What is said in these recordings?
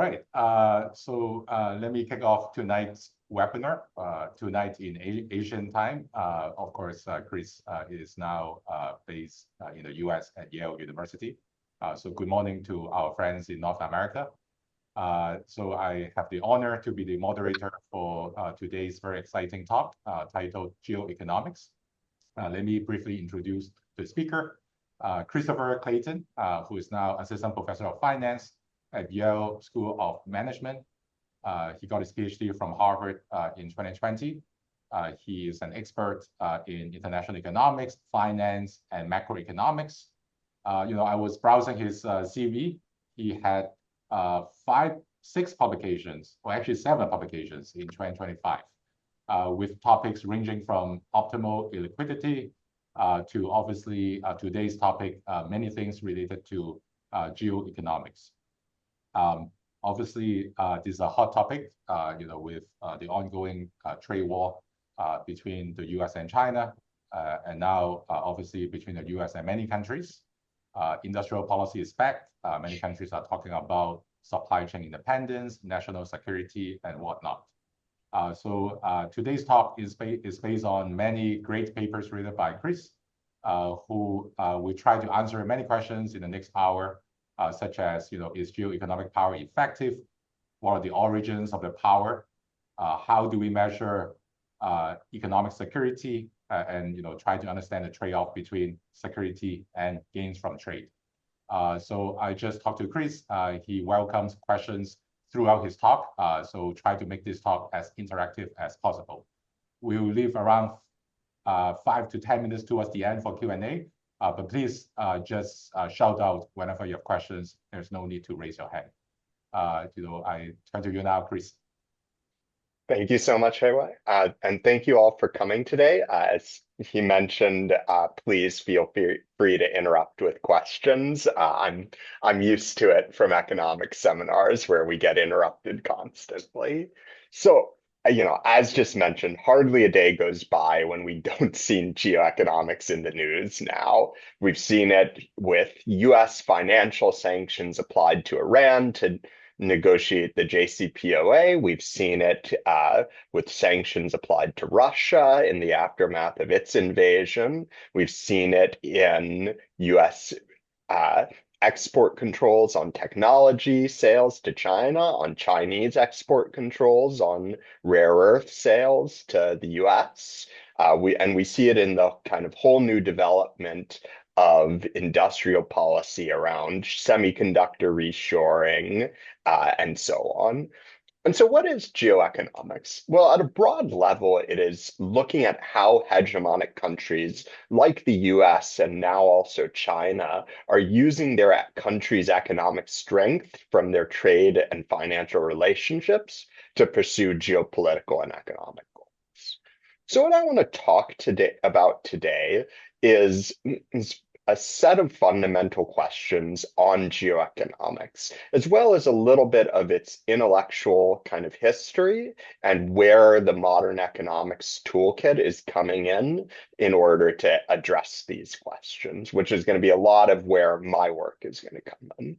right. Let me kick off tonight's webinar. Tonight in Asian time. Of course, Chris is now based in the US at Yale University. So good morning to our friends in North America. So I have the honor to be the moderator for today's very exciting talk titled Geoeconomics. Let me briefly introduce the speaker, Christopher Clayton, who is now Assistant Professor of Finance at Yale School of Management. He got his PhD from Harvard in 2020. He is an expert in international economics, finance, and macroeconomics. I was browsing his CV. He had 6 publications, or actually 7 publications in 2025, with topics ranging from optimal illiquidity to obviously today's topic, many things related to geoeconomics. Obviously, this is a hot topic, with the ongoing trade war between the US and China, and now obviously between the US and many countries. Industrial policy is back. Many countries are talking about supply chain independence, national security, and whatnot. Today's talk is based on many great papers written by Chris, who will try to answer many questions in the next hour, such as, is geoeconomic power effective? What are the origins of the power? How do we measure economic security? And try to understand the trade-off between security and gains from trade. So I just talked to Chris. He welcomes questions throughout his talk. So try to make this talk as interactive as possible. We will leave around 5 to 10 minutes towards the end for Q&A. But please just shout out whenever you have questions. There's no need to raise your hand. I turn to you now, Chris. Thank you so much, Heiwai. And thank you all for coming today. As he mentioned, please feel free to interrupt with questions. I'm used to it from economics seminars where we get interrupted constantly. So, as just mentioned, hardly a day goes by when we don't see geoeconomics in the news now. We've seen it with US financial sanctions applied to Iran to negotiate the JCPOA. We've seen it with sanctions applied to Russia in the aftermath of its invasion. We've seen it in US export controls on technology sales to China, on Chinese export controls on rare earth sales to the US. We see it in the kind of whole new development of industrial policy around semiconductor reshoring and so on. And so what is geoeconomics? Well, at a broad level, it is looking at how hegemonic countries like the US and now also China are using their country's economic strength from their trade and financial relationships to pursue geopolitical and economic goals. So what I want to talk about today is a set of fundamental questions on geoeconomics, as well as a little bit of its intellectual kind of history and where the modern economics toolkit is coming in order to address these questions, which is going to be a lot of where my work is going to come in.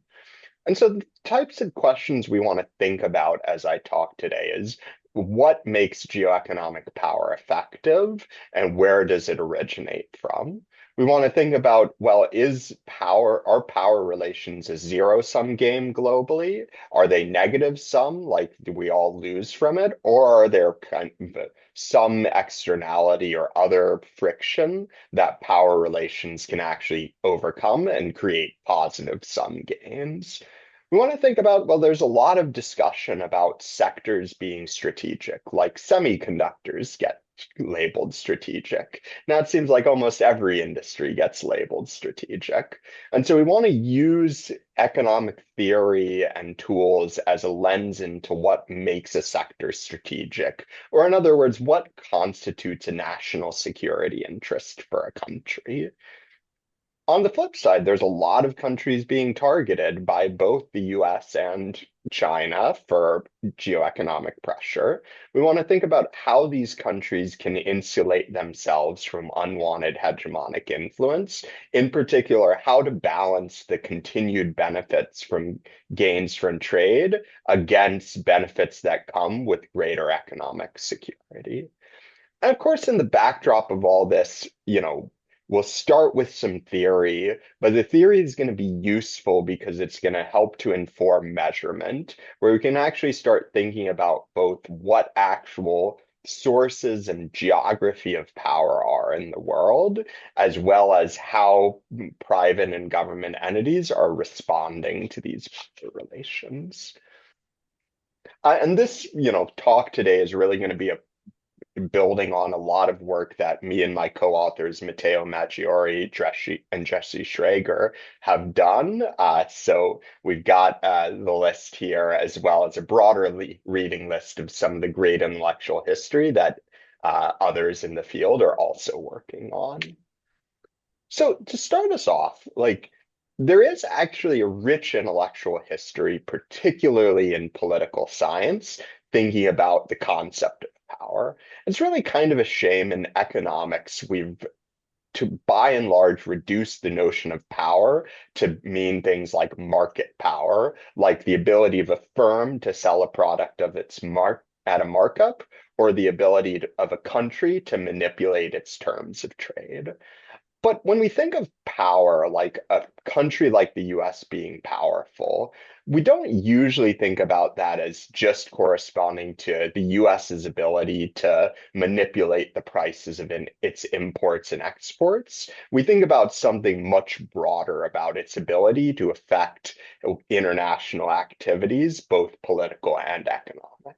And so the types of questions we want to think about as I talk today is, what makes geoeconomic power effective and where does it originate from? We want to think about, well, are power relations a zero-sum game globally? Are they negative sum, like do we all lose from it? Or are there kind of some externality or other friction that power relations can actually overcome and create positive sum gains? We want to think about, well, there's a lot of discussion about sectors being strategic, like semiconductors get labeled strategic. Now it seems like almost every industry gets labeled strategic. And so we want to use economic theory and tools as a lens into what makes a sector strategic, or in other words, what constitutes a national security interest for a country. On the flip side, there's a lot of countries being targeted by both the US and China for geoeconomic pressure. We want to think about how these countries can insulate themselves from unwanted hegemonic influence, in particular, how to balance the continued benefits from gains from trade against benefits that come with greater economic security. And of course, in the backdrop of all this, we'll start with some theory, but the theory is going to be useful because it's going to help to inform measurement, where we can actually start thinking about both what actual sources and geography of power are in the world, as well as how private and government entities are responding to these power relations. And this, talk today is really going to be building on a lot of work that me and my co-authors, Matteo Maggiore and Jesse Schrager, have done. So we've got the list here, as well as a broader reading list of some of the great intellectual history that others in the field are also working on. So to start us off, there is actually a rich intellectual history, particularly in political science, thinking about the concept of power. It's really kind of a shame in economics we've, to by and large, reduced the notion of power to mean things like market power, like the ability of a firm to sell a product of its at a markup, or the ability of a country to manipulate its terms of trade. But when we think of power, like a country like the US being powerful, we don't usually think about that as just corresponding to the US's ability to manipulate the prices of its imports and exports. We think about something much broader about its ability to affect international activities, both political and economic.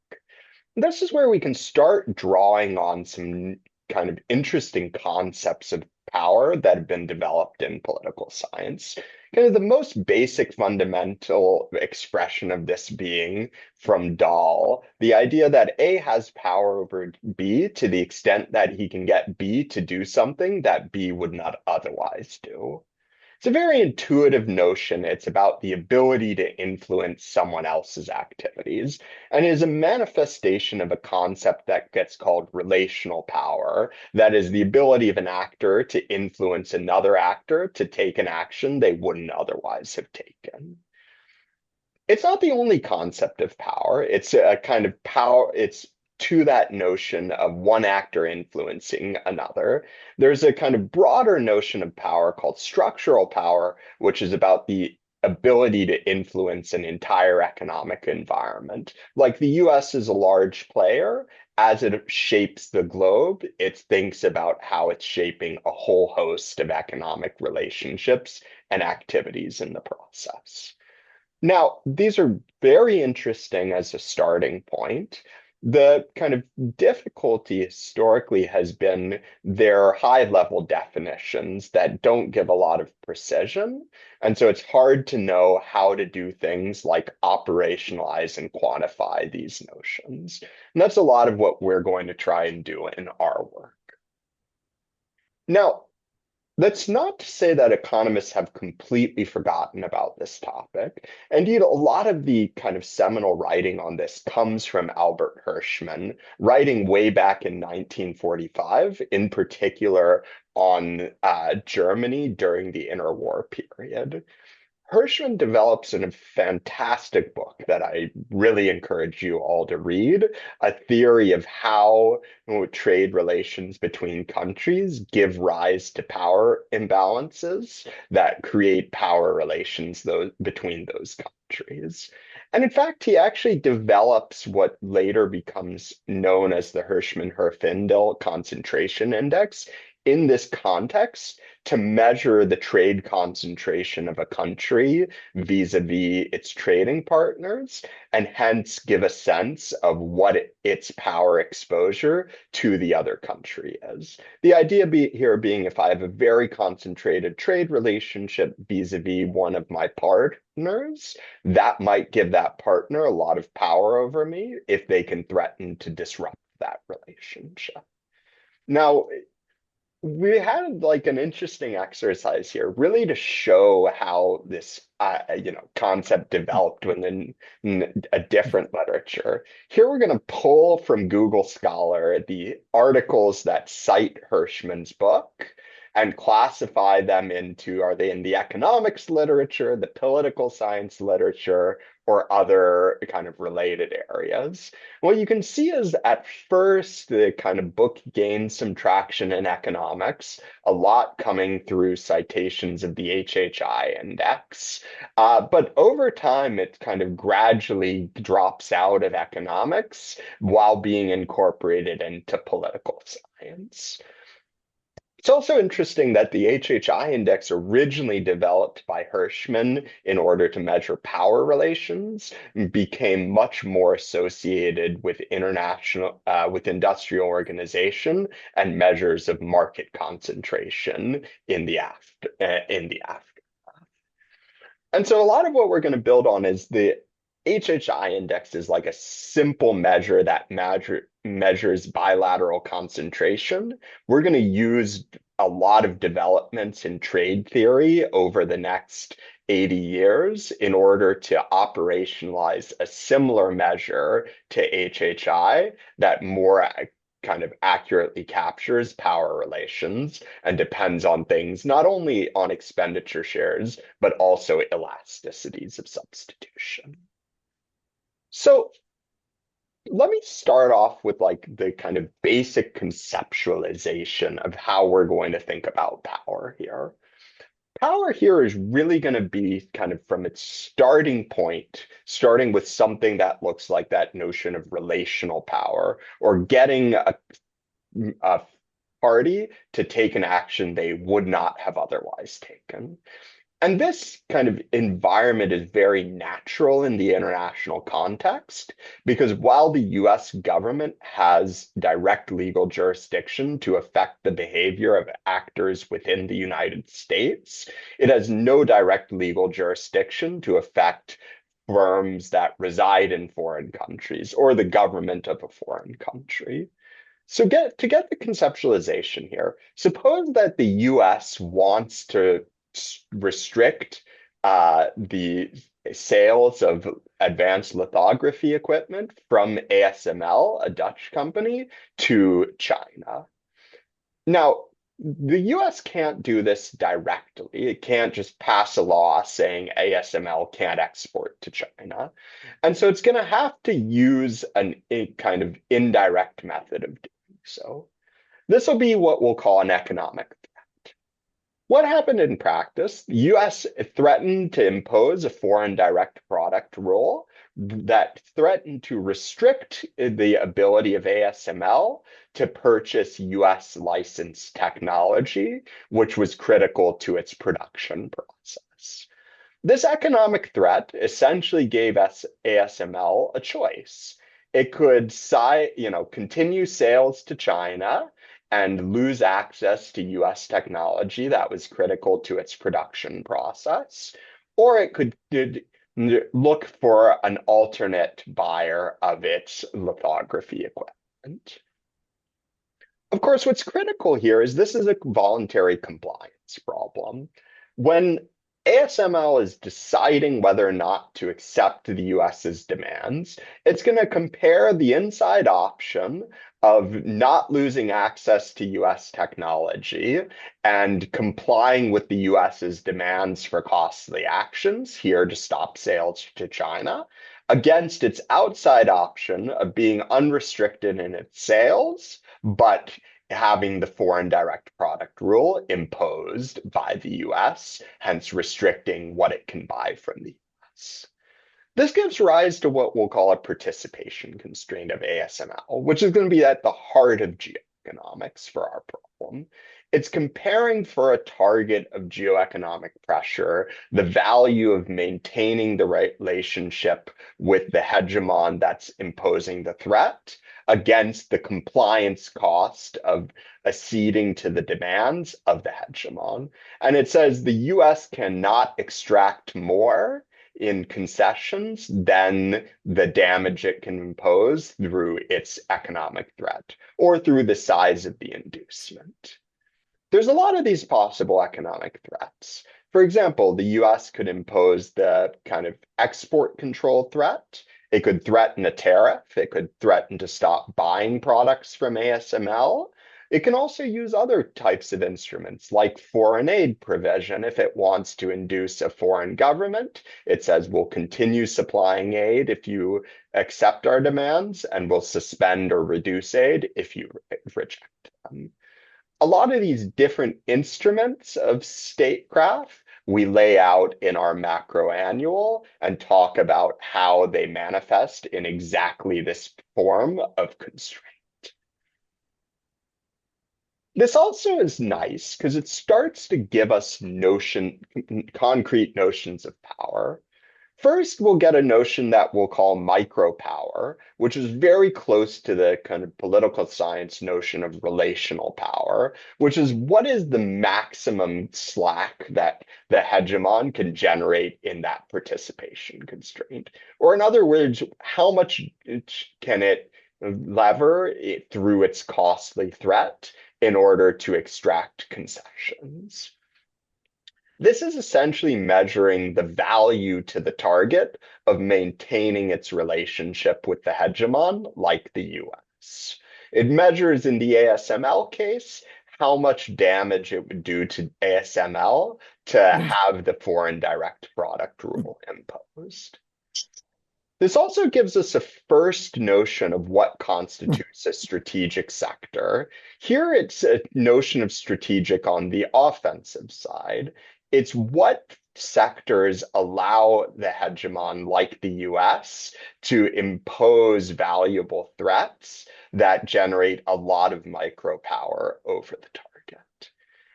This is where we can start drawing on some kind of interesting concepts of power that have been developed in political science. Kind of the most basic fundamental expression of this being from Dahl, the idea that A has power over B to the extent that he can get B to do something that B would not otherwise do. It's a very intuitive notion. It's about the ability to influence someone else's activities, and is a manifestation of a concept that gets called relational power. That is the ability of an actor to influence another actor to take an action they wouldn't otherwise have taken. It's not the only concept of power. It's a kind of power, it's to that notion of one actor influencing another. There's a kind of broader notion of power called structural power, which is about the ability to influence an entire economic environment. Like the US is a large player. As it shapes the globe, it thinks about how it's shaping a whole host of economic relationships and activities in the process. Now, these are very interesting as a starting point. The kind of difficulty historically has been their high-level definitions that don't give a lot of precision. And so it's hard to know how to do things like operationalize and quantify these notions. And that's a lot of what we're going to try and do in our work. Now, that's not to say that economists have completely forgotten about this topic. Indeed, a lot of the kind of seminal writing on this comes from Albert Hirschman, writing way back in 1945, in particular on Germany during the interwar period. Hirschman develops in a fantastic book that I really encourage you all to read, a theory of how trade relations between countries give rise to power imbalances that create power relations between those countries. And in fact, he actually develops what later becomes known as the Hirschman-Herfindahl concentration index in this context to measure the trade concentration of a country vis-a-vis its trading partners, and hence give a sense of what its power exposure to the other country is. The idea here being if I have a very concentrated trade relationship vis-a-vis one of my partners, that might give that partner a lot of power over me if they can threaten to disrupt that relationship. Now, we had like an interesting exercise here, really to show how this concept developed within a different literature. Here we're going to pull from Google Scholar the articles that cite Hirschman's book and classify them into, are they in the economics literature, the political science literature, or other kind of related areas. What you can see is at first the kind of book gained some traction in economics, a lot coming through citations of the HHI index. But over time, it kind of gradually drops out of economics while being incorporated into political science. It's also interesting that the HHI index originally developed by Hirschman in order to measure power relations became much more associated with with industrial organization and measures of market concentration in the aftermath. And so a lot of what we're going to build on is the HHI index is like a simple measure that measures bilateral concentration. We're going to use a lot of developments in trade theory over the next 80 years in order to operationalize a similar measure to HHI that more kind of accurately captures power relations and depends on things not only on expenditure shares, but also elasticities of substitution. So let me start off with like the kind of basic conceptualization of how we're going to think about power here. Power here is really going to be kind of from its starting point, starting with something that looks like that notion of relational power or getting a party to take an action they would not have otherwise taken. And this kind of environment is very natural in the international context because while the US government has direct legal jurisdiction to affect the behavior of actors within the United States, it has no direct legal jurisdiction to affect firms that reside in foreign countries or the government of a foreign country. So to get the conceptualization here, suppose that the US wants to restrict the sales of advanced lithography equipment from ASML, a Dutch company, to China. Now, the US can't do this directly. It can't just pass a law saying ASML can't export to China. And so it's going to have to use a kind of indirect method of doing so. This will be what we'll call an economic threat. What happened in practice? The US threatened to impose a foreign direct product rule that threatened to restrict the ability of ASML to purchase US licensed technology, which was critical to its production process. This economic threat essentially gave ASML a choice. It could continue sales to China and lose access to US technology that was critical to its production process, or it could look for an alternate buyer of its lithography equipment. Of course, what's critical here is this is a voluntary compliance problem. When ASML is deciding whether or not to accept the US's demands, it's going to compare the inside option of not losing access to US technology and complying with the US's demands for costly actions here to stop sales to China against its outside option of being unrestricted in its sales, but having the foreign direct product rule imposed by the US, hence restricting what it can buy from the US. This gives rise to what we'll call a participation constraint of ASML, which is going to be at the heart of geoeconomics for our problem. It's comparing for a target of geoeconomic pressure, the value of maintaining the relationship with the hegemon that's imposing the threat against the compliance cost of acceding to the demands of the hegemon. And it says the US cannot extract more in concessions than the damage it can impose through its economic threat or through the size of the inducement. There's a lot of these possible economic threats. For example, the US could impose the kind of export control threat. It could threaten a tariff. It could threaten to stop buying products from ASML. It can also use other types of instruments like foreign aid provision if it wants to induce a foreign government. It says we'll continue supplying aid if you accept our demands, and we'll suspend or reduce aid if you reject them. A lot of these different instruments of statecraft we lay out in our macro annual and talk about how they manifest in exactly this form of constraint. This also is nice because it starts to give us concrete notions of power. First, we'll get a notion that we'll call micropower, which is very close to the kind of political science notion of relational power, which is what is the maximum slack that the hegemon can generate in that participation constraint? Or in other words, how much can it lever through its costly threat in order to extract concessions? This is essentially measuring the value to the target of maintaining its relationship with the hegemon, like the US. It measures in the ASML case how much damage it would do to ASML to have the foreign direct product rule imposed. This also gives us a first notion of what constitutes a strategic sector. Here it's a notion of strategic on the offensive side. It's what sectors allow the hegemon, like the US, to impose valuable threats that generate a lot of micropower over the target.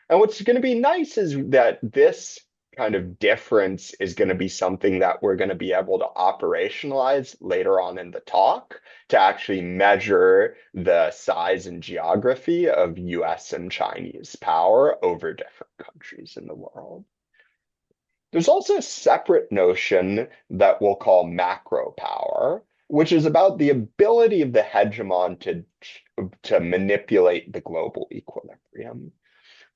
And what's going to be nice is that this kind of difference is going to be something that we're going to be able to operationalize later on in the talk to actually measure the size and geography of US and Chinese power over different countries in the world. There's also a separate notion that we'll call macro power, which is about the ability of the hegemon to manipulate the global equilibrium.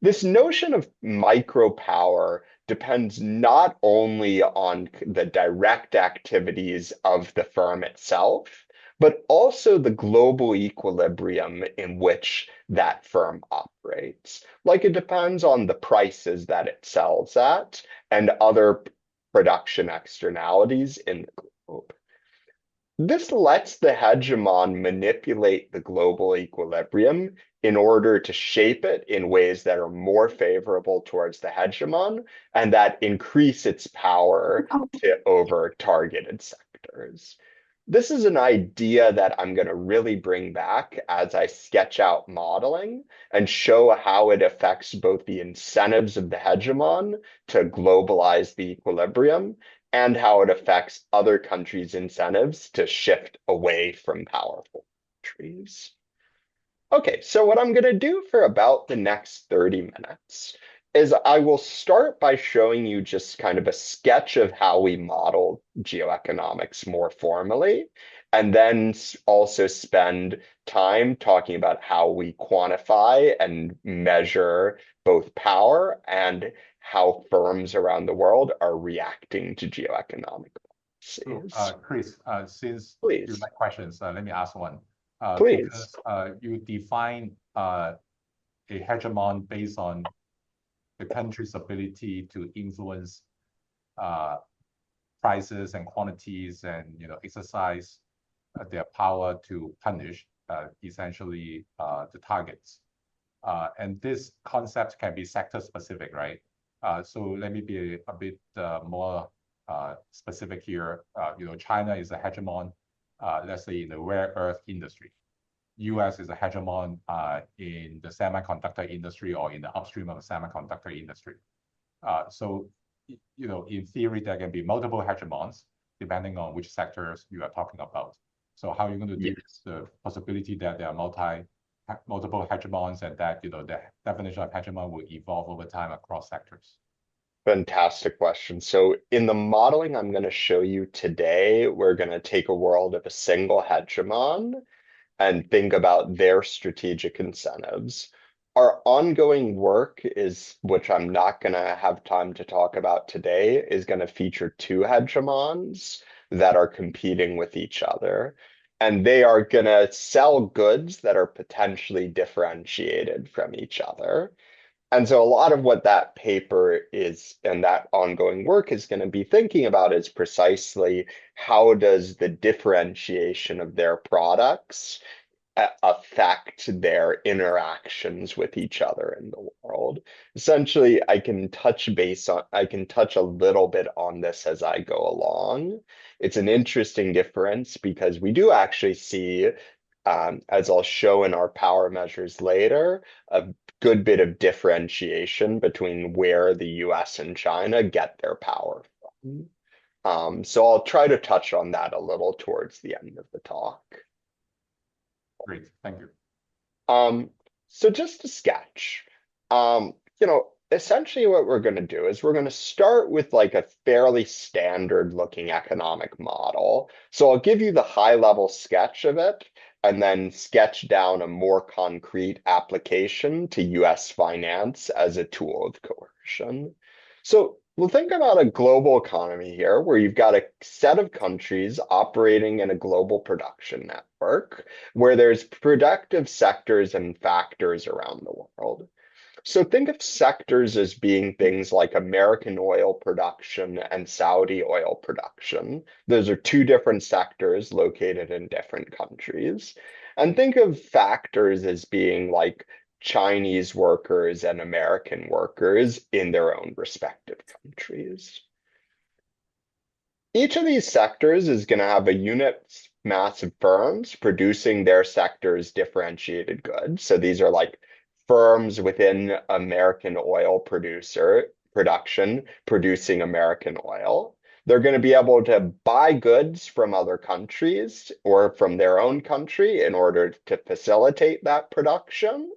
This notion of micro power depends not only on the direct activities of the firm itself, but also the global equilibrium in which that firm operates. Like it depends on the prices that it sells at and other production externalities in the globe. This lets the hegemon manipulate the global equilibrium in order to shape it in ways that are more favorable towards the hegemon and that increase its power over targeted sectors. This is an idea that I'm going to really bring back as I sketch out modeling and show how it affects both the incentives of the hegemon to globalize the equilibrium and how it affects other countries' incentives to shift away from powerful countries. Okay, so what I'm going to do for about the next 30 minutes is I will start by showing you just kind of a sketch of how we model geoeconomics more formally, and then also spend time talking about how we quantify and measure both power and how firms around the world are reacting to geoeconomic policies. So, Chris, since Please. you like questions, let me ask one. Please. Because you define a hegemon based on the country's ability to influence prices and quantities and exercise their power to punish essentially the targets. And this concept can be sector specific, right? So let me be a bit more specific here. China is a hegemon, let's say in the rare earth industry. US is a hegemon in the semiconductor industry or in the upstream of the semiconductor industry. So, in theory, there can be multiple hegemons depending on which sectors you are talking about. So how are you going to deal with the possibility that there are multiple hegemons and that, the definition of hegemon will evolve over time across sectors? Fantastic question. So in the modeling I'm going to show you today, we're going to take a world of a single hegemon and think about their strategic incentives. Our ongoing work is, which I'm not going to have time to talk about today, is going to feature two hegemons that are competing with each other. And they are going to sell goods that are potentially differentiated from each other. And so a lot of what that paper is and that ongoing work is going to be thinking about is precisely how does the differentiation of their products affect their interactions with each other in the world. Essentially, I can touch a little bit on this as I go along. It's an interesting difference because we do actually see, as I'll show in our power measures later, a good bit of differentiation between where the US and China get their power from. So I'll try to touch on that a little towards the end of the talk. Great, thank you. So just to sketch, essentially what we're going to do is we're going to start with like a fairly standard looking economic model. So I'll give you the high level sketch of it and then sketch down a more concrete application to US finance as a tool of coercion. So we'll think about a global economy here where you've got a set of countries operating in a global production network where there's productive sectors and factors around the world. So think of sectors as being things like American oil production and Saudi oil production. Those are two different sectors located in different countries. And think of factors as being like Chinese workers and American workers in their own respective countries. Each of these sectors is going to have a unit mass of firms producing their sector's differentiated goods. So these are like firms within American oil production producing American oil. They're going to be able to buy goods from other countries or from their own country in order to facilitate that production.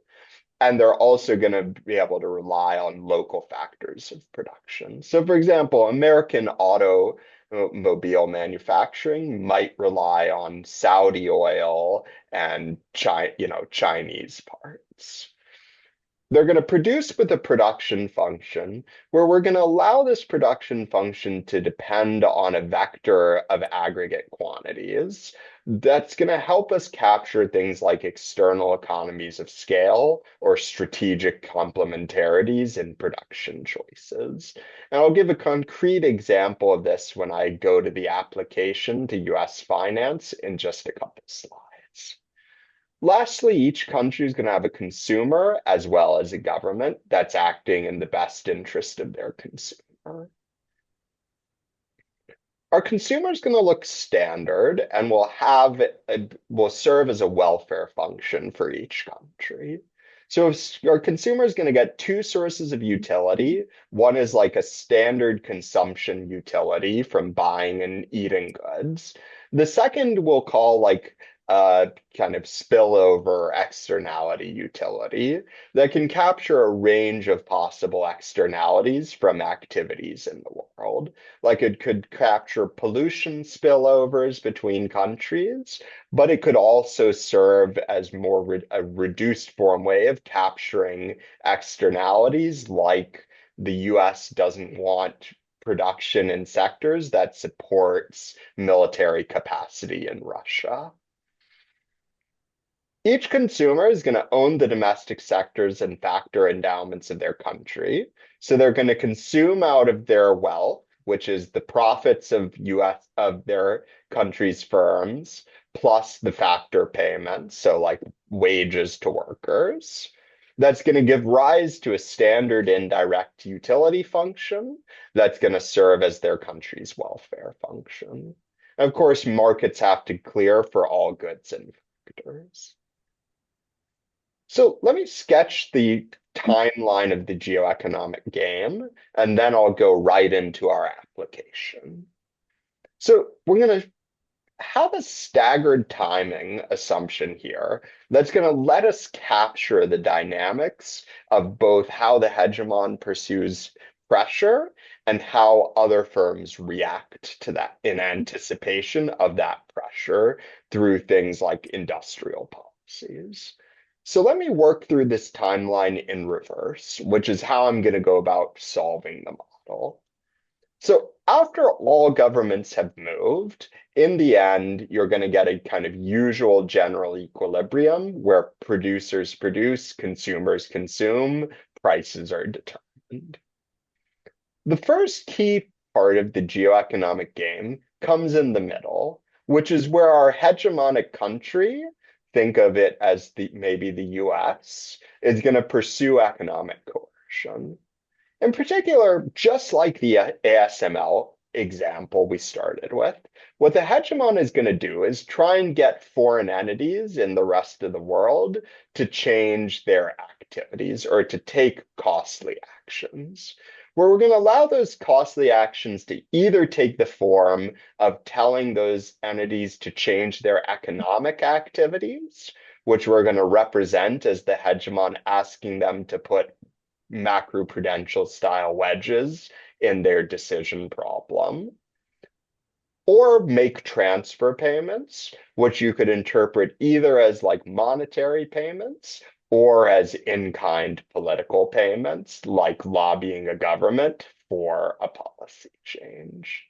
And they're also going to be able to rely on local factors of production. So for example, American automobile manufacturing might rely on Saudi oil and Chinese parts. They're going to produce with a production function where we're going to allow this production function to depend on a vector of aggregate quantities. That's going to help us capture things like external economies of scale or strategic complementarities in production choices. And I'll give a concrete example of this when I go to the application to US finance in just a couple slides. Lastly, each country is going to have a consumer as well as a government that's acting in the best interest of their consumer. Our consumer is going to look standard and will serve as a welfare function for each country. So our consumer is going to get two sources of utility. One is like a standard consumption utility from buying and eating goods. The second we'll call like kind of spillover externality utility that can capture a range of possible externalities from activities in the world. Like it could capture pollution spillovers between countries, but it could also serve as a reduced form way of capturing externalities like the US doesn't want production in sectors that supports military capacity in Russia. Each consumer is going to own the domestic sectors and factor endowments of their country. So they're going to consume out of their wealth, which is the profits of their country's firms, plus the factor payments, so like wages to workers. That's going to give rise to a standard indirect utility function that's going to serve as their country's welfare function. And of course, markets have to clear for all goods and factors. So let me sketch the timeline of the geoeconomic game, and then I'll go right into our application. So we're going to have a staggered timing assumption here that's going to let us capture the dynamics of both how the hegemon pursues pressure and how other firms react to that in anticipation of that pressure through things like industrial policies. So let me work through this timeline in reverse, which is how I'm going to go about solving the model. So after all governments have moved, in the end, you're going to get a kind of usual general equilibrium where producers produce, consumers consume, prices are determined. The first key part of the geoeconomic game comes in the middle, which is where our hegemonic country, think of it as maybe the US, is going to pursue economic coercion. In particular, just like the ASML example we started with, what the hegemon is going to do is try and get foreign entities in the rest of the world to change their activities or to take costly actions, where we're going to allow those costly actions to either take the form of telling those entities to change their economic activities, which we're going to represent as the hegemon asking them to put macroprudential style wedges in their decision problem, or make transfer payments, which you could interpret either as like monetary payments or as in-kind political payments, like lobbying a government for a policy change.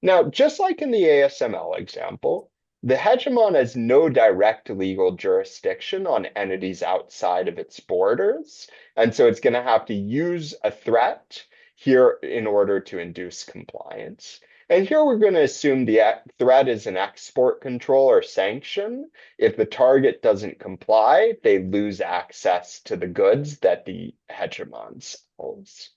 Now, just like in the ASML example, the hegemon has no direct legal jurisdiction on entities outside of its borders, and so it's going to have to use a threat here in order to induce compliance. And here we're going to assume the threat is an export control or sanction. If the target doesn't comply, they lose access to the goods that the hegemon sells.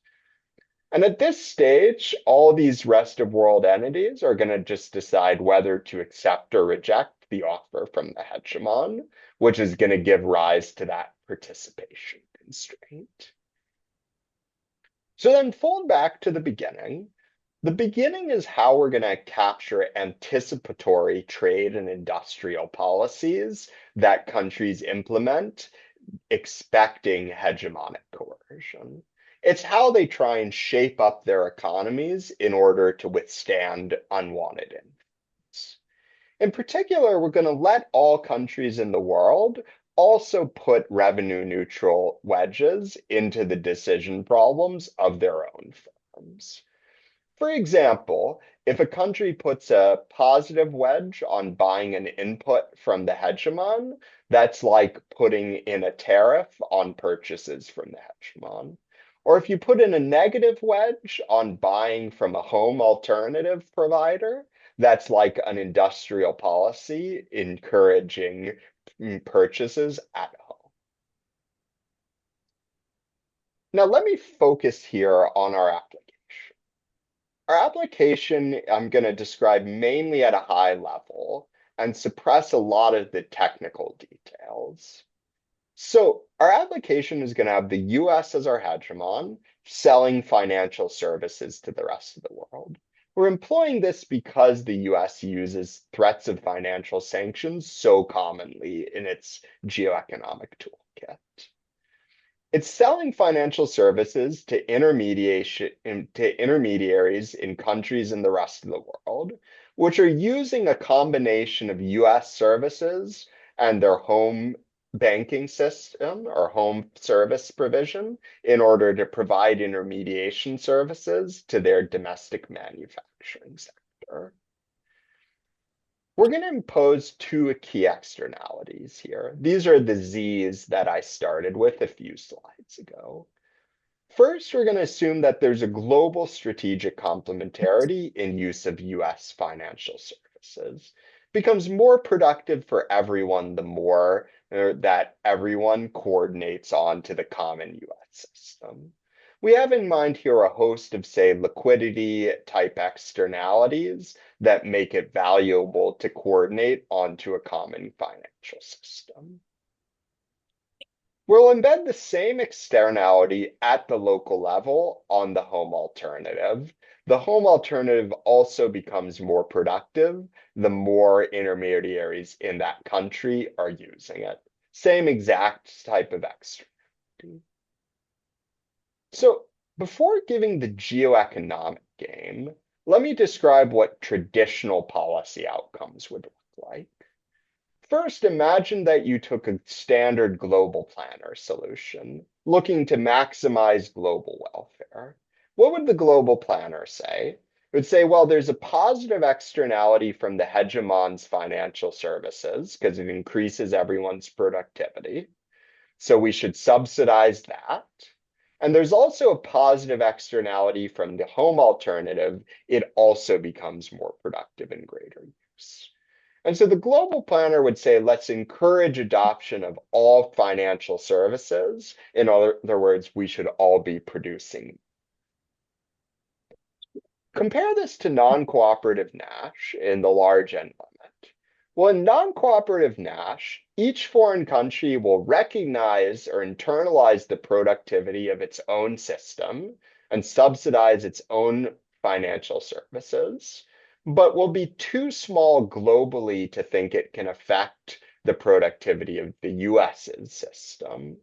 And at this stage, all these rest of world entities are going to just decide whether to accept or reject the offer from the hegemon, which is going to give rise to that participation constraint. So then fold back to the beginning. The beginning is how we're going to capture anticipatory trade and industrial policies that countries implement, expecting hegemonic coercion. It's how they try and shape up their economies in order to withstand unwanted influence. In particular, we're going to let all countries in the world also put revenue neutral wedges into the decision problems of their own firms. For example, if a country puts a positive wedge on buying an input from the hegemon, that's like putting in a tariff on purchases from the hegemon. Or if you put in a negative wedge on buying from a home alternative provider, that's like an industrial policy encouraging purchases at home. Now, let me focus here on our application. Our application, I'm going to describe mainly at a high level and suppress a lot of the technical details. So our application is going to have the US as our hegemon, selling financial services to the rest of the world. We're employing this because the US uses threats of financial sanctions so commonly in its geoeconomic toolkit. It's selling financial services to intermediaries in countries in the rest of the world, which are using a combination of US services and their home banking system or home service provision in order to provide intermediation services to their domestic manufacturing sector. We're going to impose two key externalities here. These are the Z's that I started with a few slides ago. First, we're going to assume that there's a global strategic complementarity in use of US financial services. It becomes more productive for everyone the more that everyone coordinates onto the common US system. We have in mind here a host of, say, liquidity type externalities that make it valuable to coordinate onto a common financial system. We'll embed the same externality at the local level on the home alternative. The home alternative also becomes more productive the more intermediaries in that country are using it. Same exact type of externality. So before giving the geoeconomic game, let me describe what traditional policy outcomes would look like. first, imagine that you took a standard global planner solution, looking to maximize global welfare. What would the global planner say? It would say, well, there's a positive externality from the hegemon's financial services because it increases everyone's productivity. So we should subsidize that. And there's also a positive externality from the home alternative. It also becomes more productive and greater use. And so the global planner would say, let's encourage adoption of all financial services. In other words, we should all be producing. Compare this to non-cooperative Nash in the large N limit. Well, in non-cooperative Nash, each foreign country will recognize or internalize the productivity of its own system and subsidize its own financial services, but will be too small globally to think it can affect the productivity of the US's system.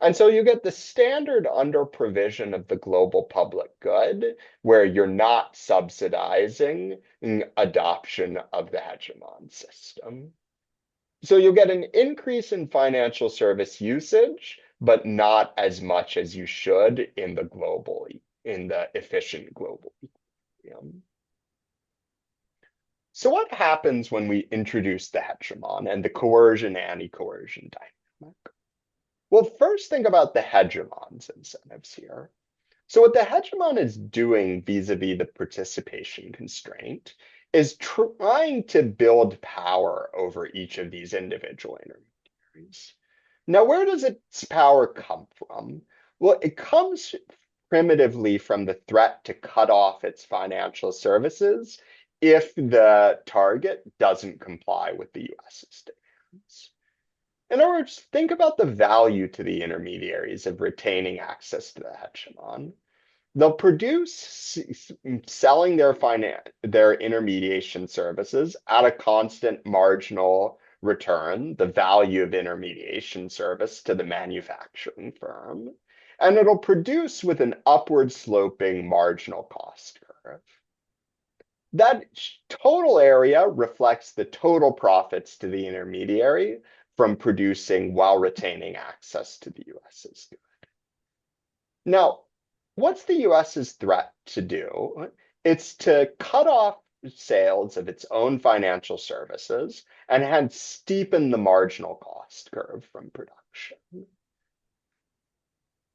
And so you get the standard under provision of the global public good, where you're not subsidizing adoption of the hegemon system. So you'll get an increase in financial service usage, but not as much as you should in the efficient global equilibrium. So what happens when we introduce the hegemon and the coercion anti-coercion dynamic? Well, first think about the hegemon's incentives here. So what the hegemon is doing vis-a-vis the participation constraint is trying to build power over each of these individual intermediaries. Now, where does its power come from? Well, it comes primitively from the threat to cut off its financial services if the target doesn't comply with the US's demands. In other words, think about the value to the intermediaries of retaining access to the hegemon. They'll produce selling their intermediation services at a constant marginal return, the value of intermediation service to the manufacturing firm, and it'll produce with an upward sloping marginal cost curve. That total area reflects the total profits to the intermediary from producing while retaining access to the US's good. Now, what's the US's threat to do? It's to cut off sales of its own financial services and hence steepen the marginal cost curve from production.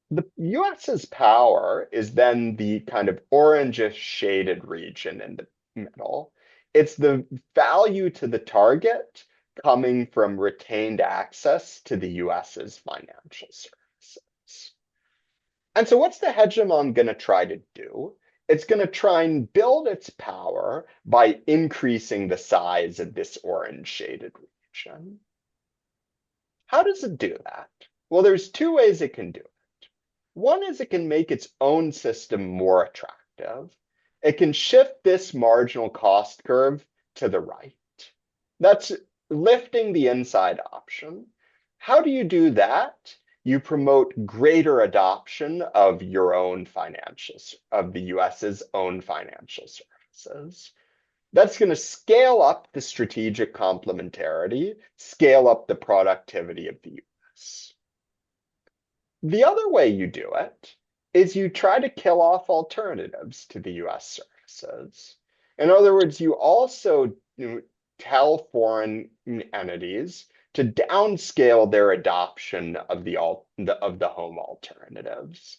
The US's power is then the kind of orangish shaded region in the middle. It's the value to the target coming from retained access to the US's financial services. And so what's the hegemon going to try to do? It's going to try and build its power by increasing the size of this orange shaded region. How does it do that? Well, there's two ways it can do it. One is it can make its own system more attractive. It can shift this marginal cost curve to the right. That's lifting the inside option. How do you do that? You promote greater adoption of your own financials, of the US's own financial services. That's going to scale up the strategic complementarity, scale up the productivity of the US. The other way you do it is you try to kill off alternatives to the US services. In other words, you also tell foreign entities to downscale their adoption of the home alternatives.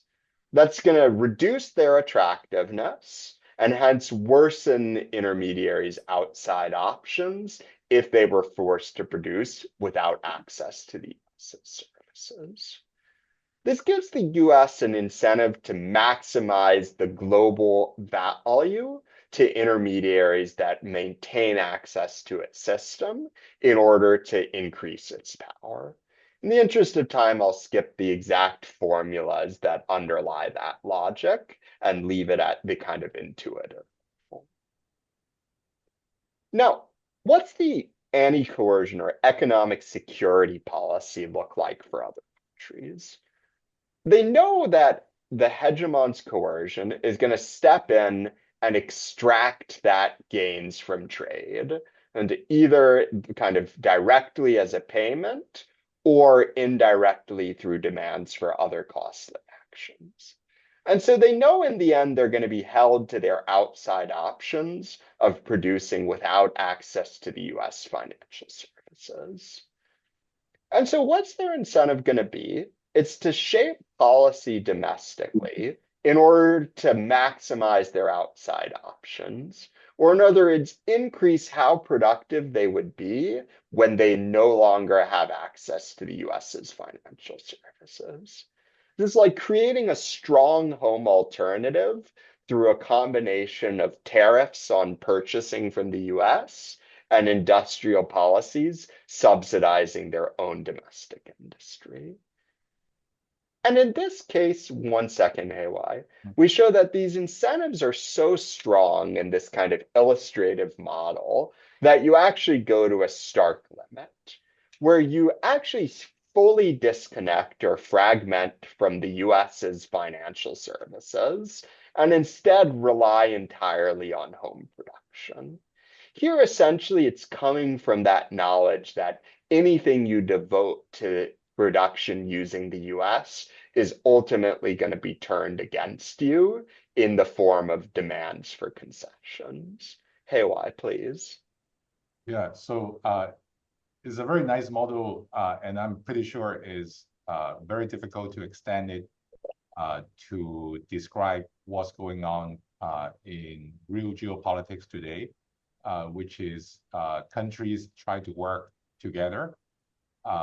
That's going to reduce their attractiveness and hence worsen intermediaries' outside options if they were forced to produce without access to the US's services. This gives the US an incentive to maximize the global value to intermediaries that maintain access to its system in order to increase its power. In the interest of time, I'll skip the exact formulas that underlie that logic and leave it at the kind of intuitive. Now, what's the anti-coercion or economic security policy look like for other countries? They know that the hegemon's coercion is going to step in and extract that gains from trade. and either kind of directly as a payment or indirectly through demands for other costly actions. And so they know in the end they're going to be held to their outside options of producing without access to the US financial services. And so what's their incentive going to be? It's to shape policy domestically in order to maximize their outside options, or in other words, increase how productive they would be when they no longer have access to the US's financial services. This is like creating a strong home alternative through a combination of tariffs on purchasing from the US and industrial policies subsidizing their own domestic industry. And in this case, 1 second, Heiwai, we show that these incentives are so strong in this kind of illustrative model that you actually go to a stark limit, where you actually fully disconnect or fragment from the US's financial services and instead rely entirely on home production. Here, essentially, it's coming from that knowledge that anything you devote to production using the US is ultimately going to be turned against you in the form of demands for concessions. Heiwai, please. Yeah, so it's a very nice model, and I'm pretty sure is very difficult to extend it to describe what's going on in real geopolitics today, which is countries try to work together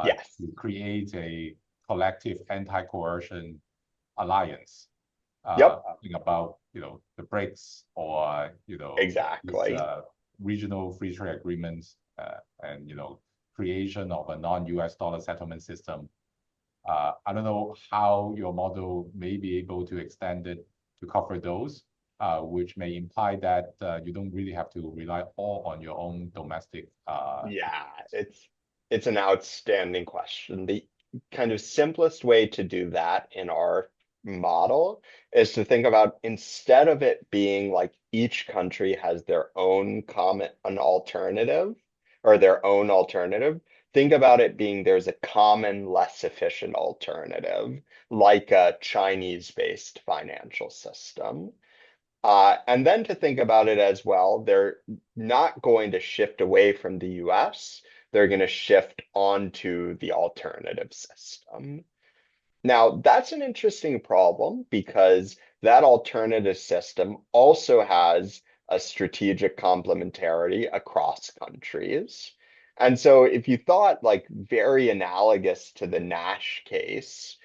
Yes. to create a collective anti-coercion alliance. Yep. Think about the BRICS or Exactly. these, regional free trade agreements and creation of a non-US dollar settlement system. I don't know how your model may be able to extend it to cover those, which may imply that you don't really have to rely all on your own domestic. Yeah, it's an outstanding question. The kind of simplest way to do that in our model is to think about, instead of it being like each country has their own common an alternative or their own alternative, think about it being there's a common, less efficient alternative, like a Chinese-based financial system. And then to think about it as well, they're not going to shift away from the US, they're going to shift onto the alternative system. Now, that's an interesting problem because that alternative system also has a strategic complementarity across countries. And so if you thought like very analogous to the Nash case,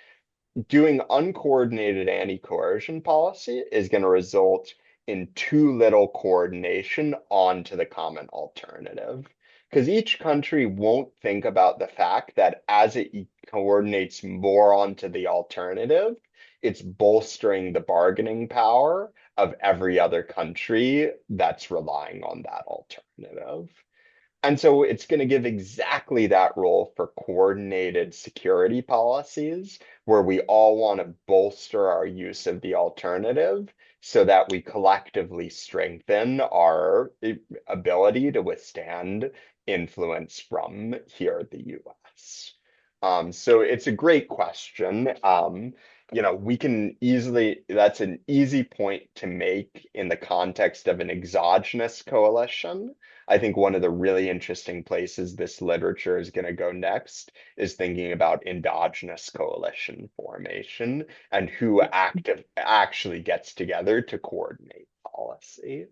doing uncoordinated anti-coercion policy is going to result in too little coordination onto the common alternative. Because each country won't think about the fact that as it coordinates more onto the alternative, it's bolstering the bargaining power of every other country that's relying on that alternative. And so it's going to give exactly that role for coordinated security policies, where we all want to bolster our use of the alternative so that we collectively strengthen our ability to withstand influence from here at the US. So it's a great question. We can easily, that's an easy point to make in the context of an exogenous coalition. I think one of the really interesting places this literature is going to go next is thinking about endogenous coalition formation and who actually gets together to coordinate policy.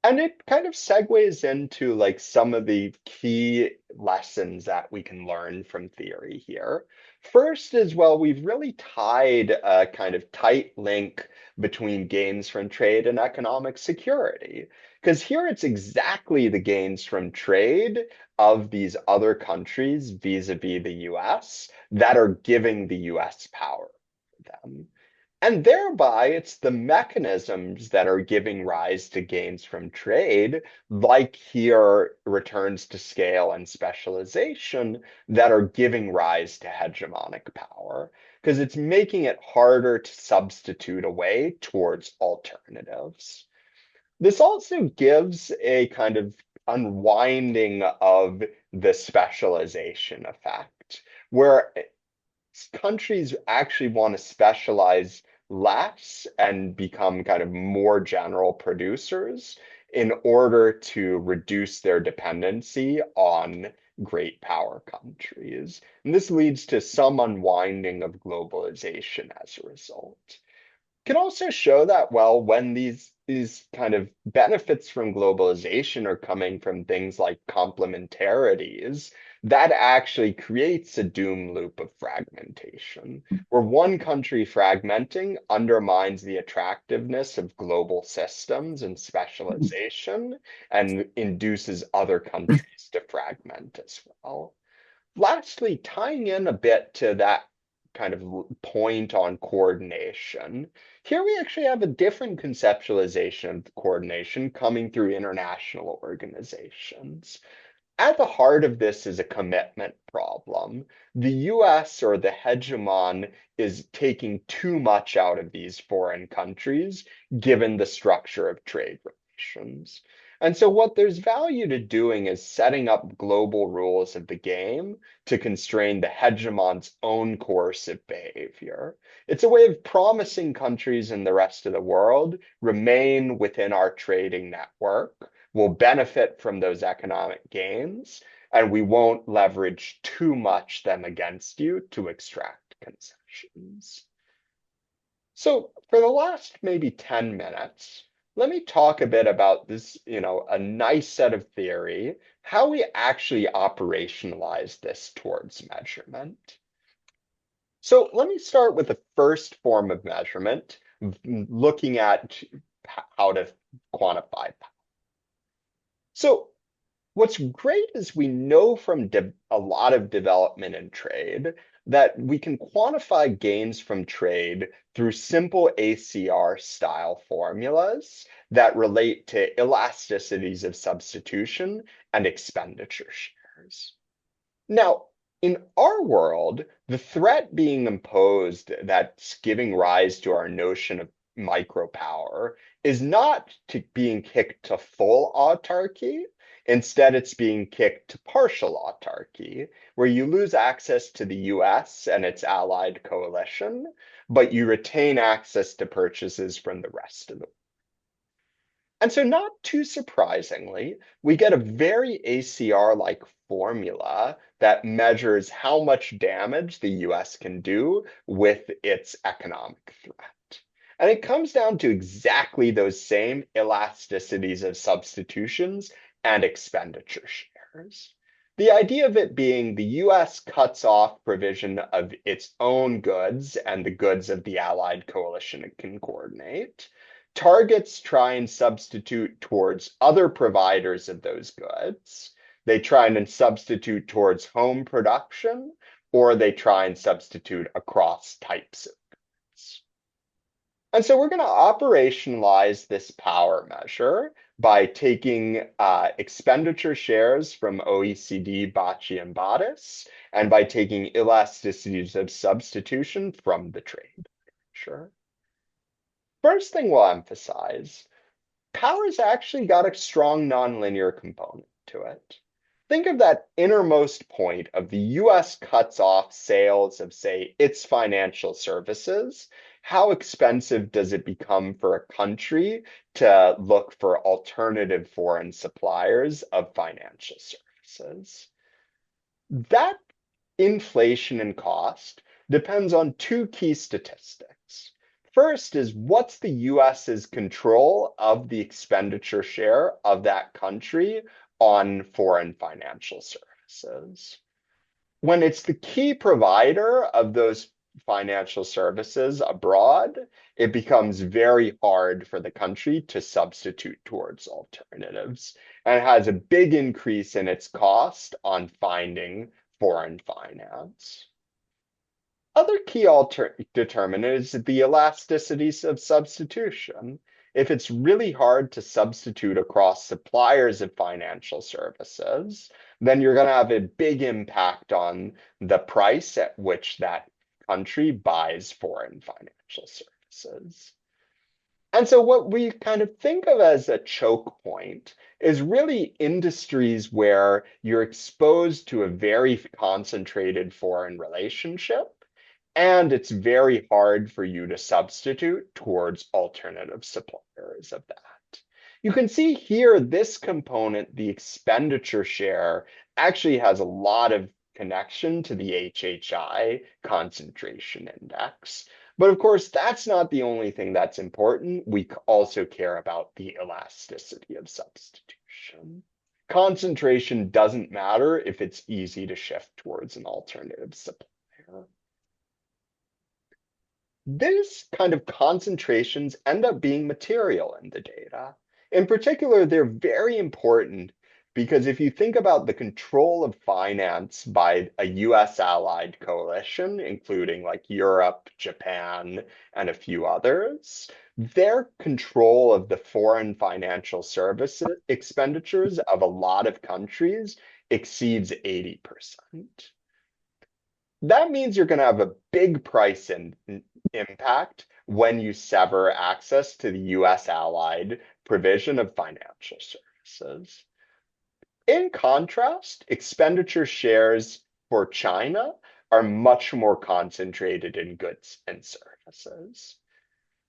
And it kind of segues into like some of the key lessons that we can learn from theory here. First is, well, we've really tied a kind of tight link between gains from trade and economic security. Because here it's exactly the gains from trade of these other countries vis-a-vis the US that are giving the US power for them. And thereby, it's the mechanisms that are giving rise to gains from trade, like here returns to scale and specialization, that are giving rise to hegemonic power, because it's making it harder to substitute away towards alternatives. This also gives a kind of unwinding of the specialization effect, where countries actually want to specialize less and become kind of more general producers in order to reduce their dependency on great power countries. And this leads to some unwinding of globalization as a result. Can also show that, well, when these kind of benefits from globalization are coming from things like complementarities, that actually creates a doom loop of fragmentation, where one country fragmenting undermines the attractiveness of global systems and specialization and induces other countries to fragment as well. Lastly, tying in a bit to that kind of point on coordination, here we actually have a different conceptualization of coordination coming through international organizations. At the heart of this is a commitment problem. The US or the hegemon is taking too much out of these foreign countries, given the structure of trade relations. And so, what there's value to doing is setting up global rules of the game to constrain the hegemon's own coercive behavior. It's a way of promising countries in the rest of the world remain within our trading network, will benefit from those economic gains, and we won't leverage too much them against you to extract concessions. So for the last maybe 10 minutes, let me talk a bit about this, a nice set of theory, how we actually operationalize this towards measurement. So let me start with the first form of measurement, looking at how to quantify power. So what's great is we know from a lot of development and trade that we can quantify gains from trade through simple ACR style formulas that relate to elasticities of substitution and expenditure shares. Now, in our world, the threat being imposed that's giving rise to our notion of micropower is not being kicked to full autarky. Instead, it's being kicked to partial autarky, where you lose access to the US and its allied coalition, but you retain access to purchases from the rest of the world. And so, not too surprisingly, we get a very ACR-like formula that measures how much damage the US can do with its economic threat. And it comes down to exactly those same elasticities of substitutions and expenditure shares. The idea of it being the US cuts off provision of its own goods and the goods of the allied coalition it can coordinate. Targets try and substitute towards other providers of those goods. They try and substitute towards home production, or they try and substitute across types of goods. And so we're going to operationalize this power measure by taking expenditure shares from OECD, Bacci, and Battis, and by taking elasticities of substitution from the trade measure. First thing we'll emphasize, power's actually got a strong nonlinear component to it. Think of that innermost point of the US cuts off sales of, say, its financial services. How expensive does it become for a country to look for alternative foreign suppliers of financial services? That inflation and cost depends on two key statistics. First is what's the US's control of the expenditure share of that country on foreign financial services. When it's the key provider of those financial services abroad, it becomes very hard for the country to substitute towards alternatives, and it has a big increase in its cost on finding foreign finance. Other key determinant is the elasticities of substitution. If it's really hard to substitute across suppliers of financial services, then you're going to have a big impact on the price at which that country buys foreign financial services. And so what we kind of think of as a choke point is really industries where you're exposed to a very concentrated foreign relationship, and it's very hard for you to substitute towards alternative suppliers of that. You can see here, this component, the expenditure share, actually has a lot of connection to the HHI concentration index. But of course, that's not the only thing that's important. We also care about the elasticity of substitution. Concentration doesn't matter if it's easy to shift towards an alternative supplier. These kind of concentrations end up being material in the data. In particular, they're very important because if you think about the control of finance by a US allied coalition, including like Europe, Japan, and a few others, their control of the foreign financial services expenditures of a lot of countries exceeds 80%. That means you're going to have a big price impact when you sever access to the US allied provision of financial services. In contrast, expenditure shares for China are much more concentrated in goods and services.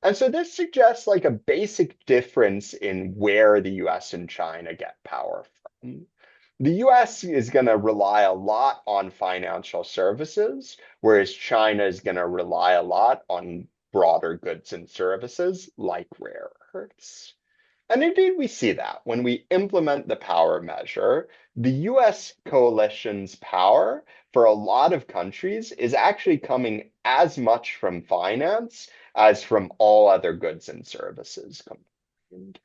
And so this suggests like a basic difference in where the US and China get power from. The US is going to rely a lot on financial services, whereas China is going to rely a lot on broader goods and services like rare earths. And indeed, we see that when we implement the power measure, the US coalition's power for a lot of countries is actually coming as much from finance as from all other goods and services combined.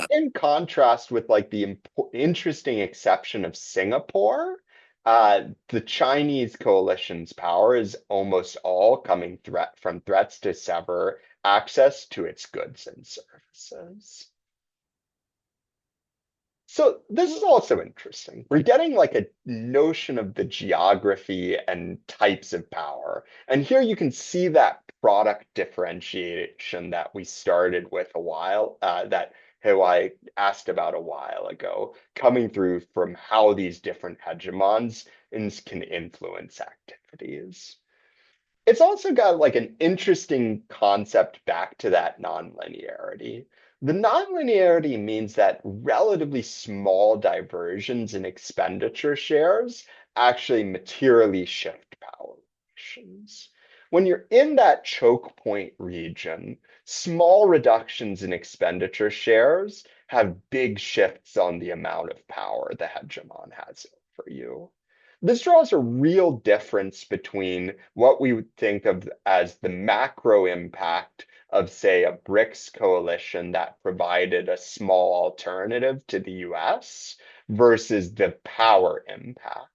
In contrast with like the interesting exception of Singapore, the Chinese coalition's power is almost all coming from threats to sever access to its goods and services. So this is also interesting. We're getting like a notion of the geography and types of power. And here you can see that product differentiation that we started with that Heiwai asked about a while ago, coming through from how these different hegemons can influence activities. It's also got like an interesting concept back to that nonlinearity. The nonlinearity means that relatively small diversions in expenditure shares actually materially shift power relations. When you're in that choke point region, small reductions in expenditure shares have big shifts on the amount of power the hegemon has over you. This draws a real difference between what we would think of as the macro impact of, say, a BRICS coalition that provided a small alternative to the US versus the power impact.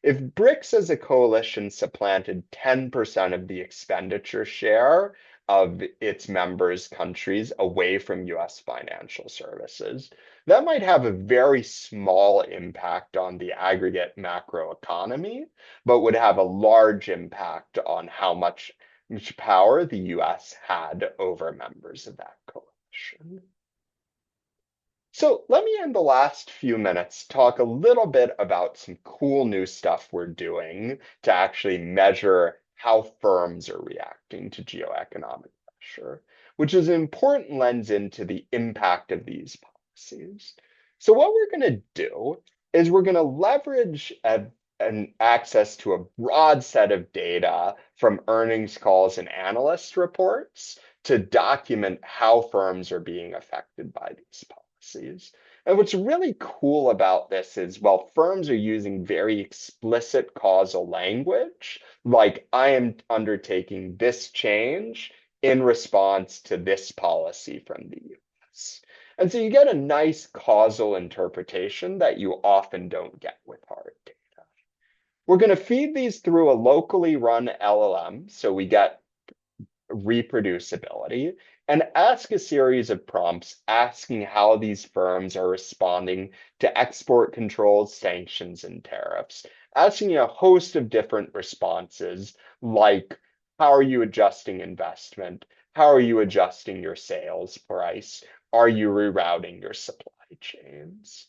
If BRICS as a coalition supplanted 10% of the expenditure share of its members' countries away from US financial services, that might have a very small impact on the aggregate macroeconomy, but would have a large impact on how much power the US had over members of that coalition. So let me in the last few minutes talk a little bit about some cool new stuff we're doing to actually measure how firms are reacting to geoeconomic pressure, which is an important lens into the impact of these policies. So what we're going to do is we're going to leverage an access to a broad set of data from earnings calls and analyst reports to document how firms are being affected by these policies. And what's really cool about this is, well, firms are using very explicit causal language, like I am undertaking this change in response to this policy from the US. And so you get a nice causal interpretation that you often don't get with hard data. We're going to feed these through a locally run LLM, so we get reproducibility, and ask a series of prompts asking how these firms are responding to export controls, sanctions, and tariffs, asking a host of different responses like, how are you adjusting investment? How are you adjusting your sales price? Are you rerouting your supply chains?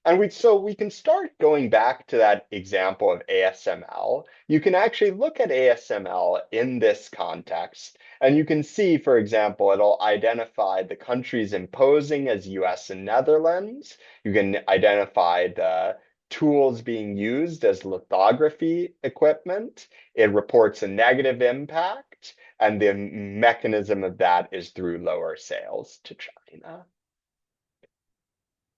And so we can start going back to that example of ASML. You can actually look at ASML in this context, and you can see, for example, it'll identify the countries imposing as US and Netherlands. You can identify the tools being used as lithography equipment. It reports a negative impact, and the mechanism of that is through lower sales to China.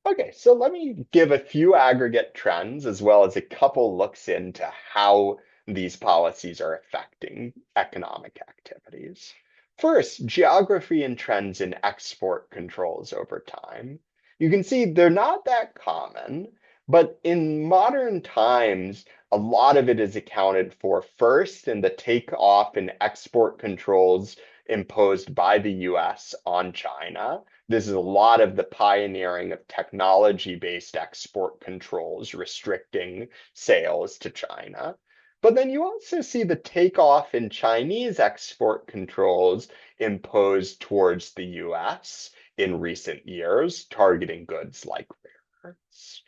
Okay, so let me give a few aggregate trends as well as a couple looks into how these policies are affecting economic activities. First, geography and trends in export controls over time. You can see they're not that common, but in modern times, a lot of it is accounted for first in the takeoff in export controls imposed by the US on China. This is a lot of the pioneering of technology-based export controls restricting sales to China. But then you also see the takeoff in Chinese export controls imposed towards the US in recent years, targeting goods like rare earths.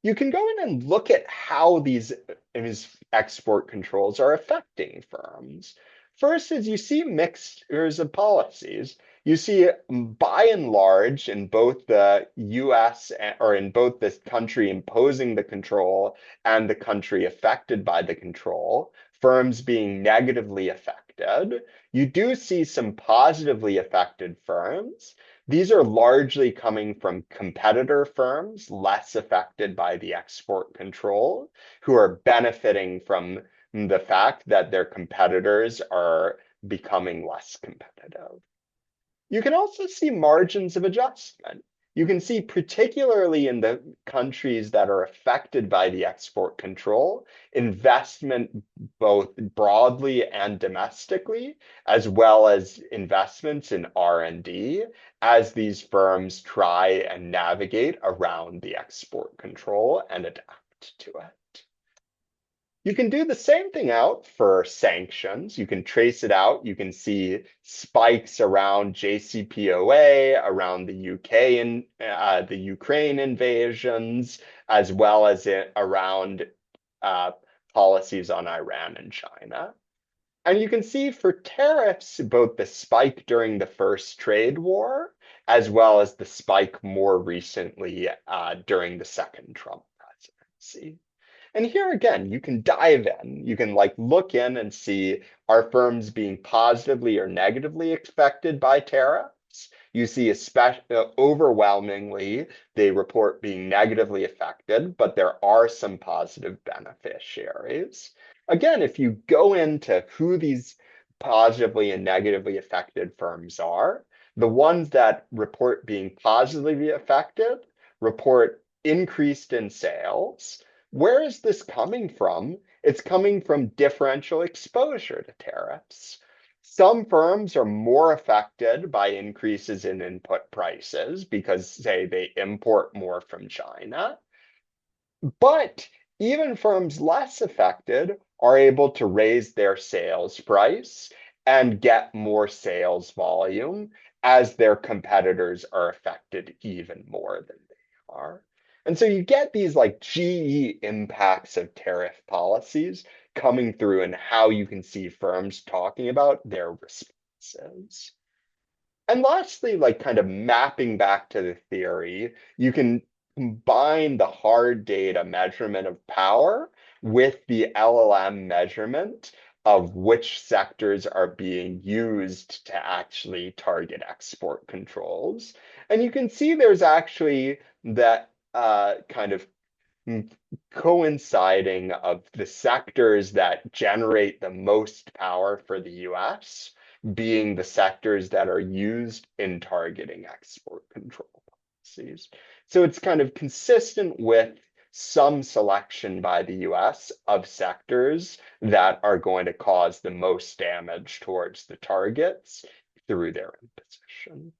You can go in and look at how these export controls are affecting firms. First, as you see mixtures of policies, you see by and large in both the US or in both this country imposing the control and the country affected by the control, firms being negatively affected. You do see some positively affected firms. These are largely coming from competitor firms, less affected by the export control, who are benefiting from the fact that their competitors are becoming less competitive. You can also see margins of adjustment. You can see, particularly in the countries that are affected by the export control, investment both broadly and domestically, as well as investments in R&D, as these firms try and navigate around the export control and adapt to it. You can do the same thing out for sanctions. You can trace it out. You can see spikes around JCPOA, around the UK and the Ukraine invasions, as well as around policies on Iran and China. And you can see for tariffs, both the spike during the first trade war, as well as the spike more recently during the second Trump presidency. And here again, you can dive in. You can look in and see, are firms being positively or negatively affected by tariffs? You see, especially overwhelmingly, they report being negatively affected, but there are some positive beneficiaries. Again, if you go into who these positively and negatively affected firms are, the ones that report being positively affected report increased in sales. Where is this coming from? It's coming from differential exposure to tariffs. Some firms are more affected by increases in input prices because, say, they import more from China. But even firms less affected are able to raise their sales price and get more sales volume as their competitors are affected even more than they are. And so you get these GE impacts of tariff policies coming through and how you can see firms talking about their responses. And lastly, kind of mapping back to the theory, you can combine the hard data measurement of power with the LLM measurement of which sectors are being used to actually target export controls. And you can see there's actually that kind of coinciding of the sectors that generate the most power for the US being the sectors that are used in targeting export control policies. So it's kind of consistent with some selection by the US of sectors that are going to cause the most damage towards the targets through their imposition.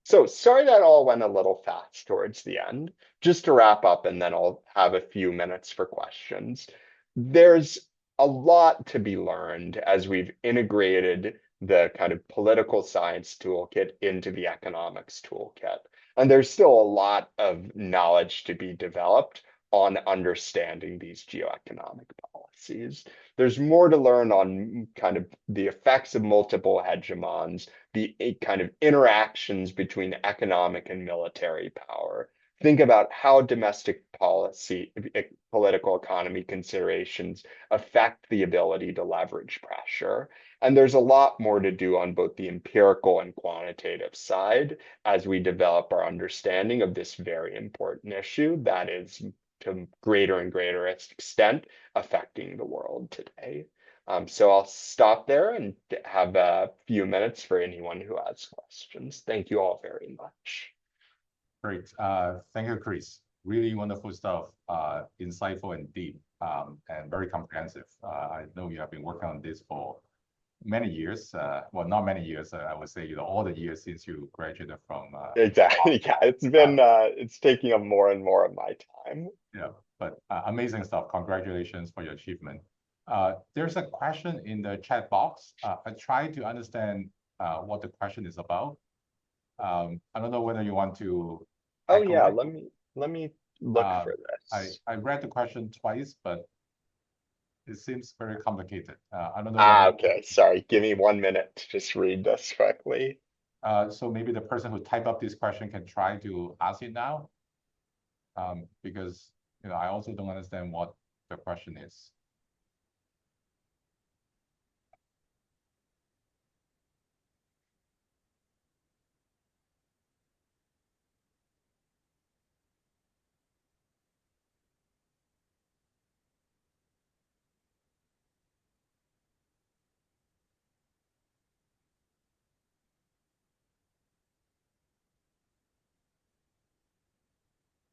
So sorry that all went a little fast towards the end. Just to wrap up, and then I'll have a few minutes for questions. There's a lot to be learned as we've integrated the kind of political science toolkit into the economics toolkit. And there's still a lot of knowledge to be developed on understanding these geoeconomic policies. There's more to learn on kind of the effects of multiple hegemons, the kind of interactions between economic and military power. Think about how domestic policy, political economy considerations affect the ability to leverage pressure. And there's a lot more to do on both the empirical and quantitative side as we develop our understanding of this very important issue that is to greater and greater extent affecting the world today. So I'll stop there and have a few minutes for anyone who has questions. Thank you all very much. Great. Thank you, Chris. Really wonderful stuff, insightful and deep, and very comprehensive. I know you have been working on this for many years. Well, not many years. I would say, all the years since you graduated from. Exactly. Yeah, it's been it's taking up more and more of my time. Yeah, but amazing stuff. Congratulations for your achievement. There's a question in the chat box. I tried to understand what the question is about. I don't know whether you want to. Oh yeah, let me look for this. I read the question twice, but it seems very complicated. I don't know. Okay, sorry. Give me 1 minute to just read this quickly. So maybe the person who typed up this question can try to ask it now, because I also don't understand what the question is.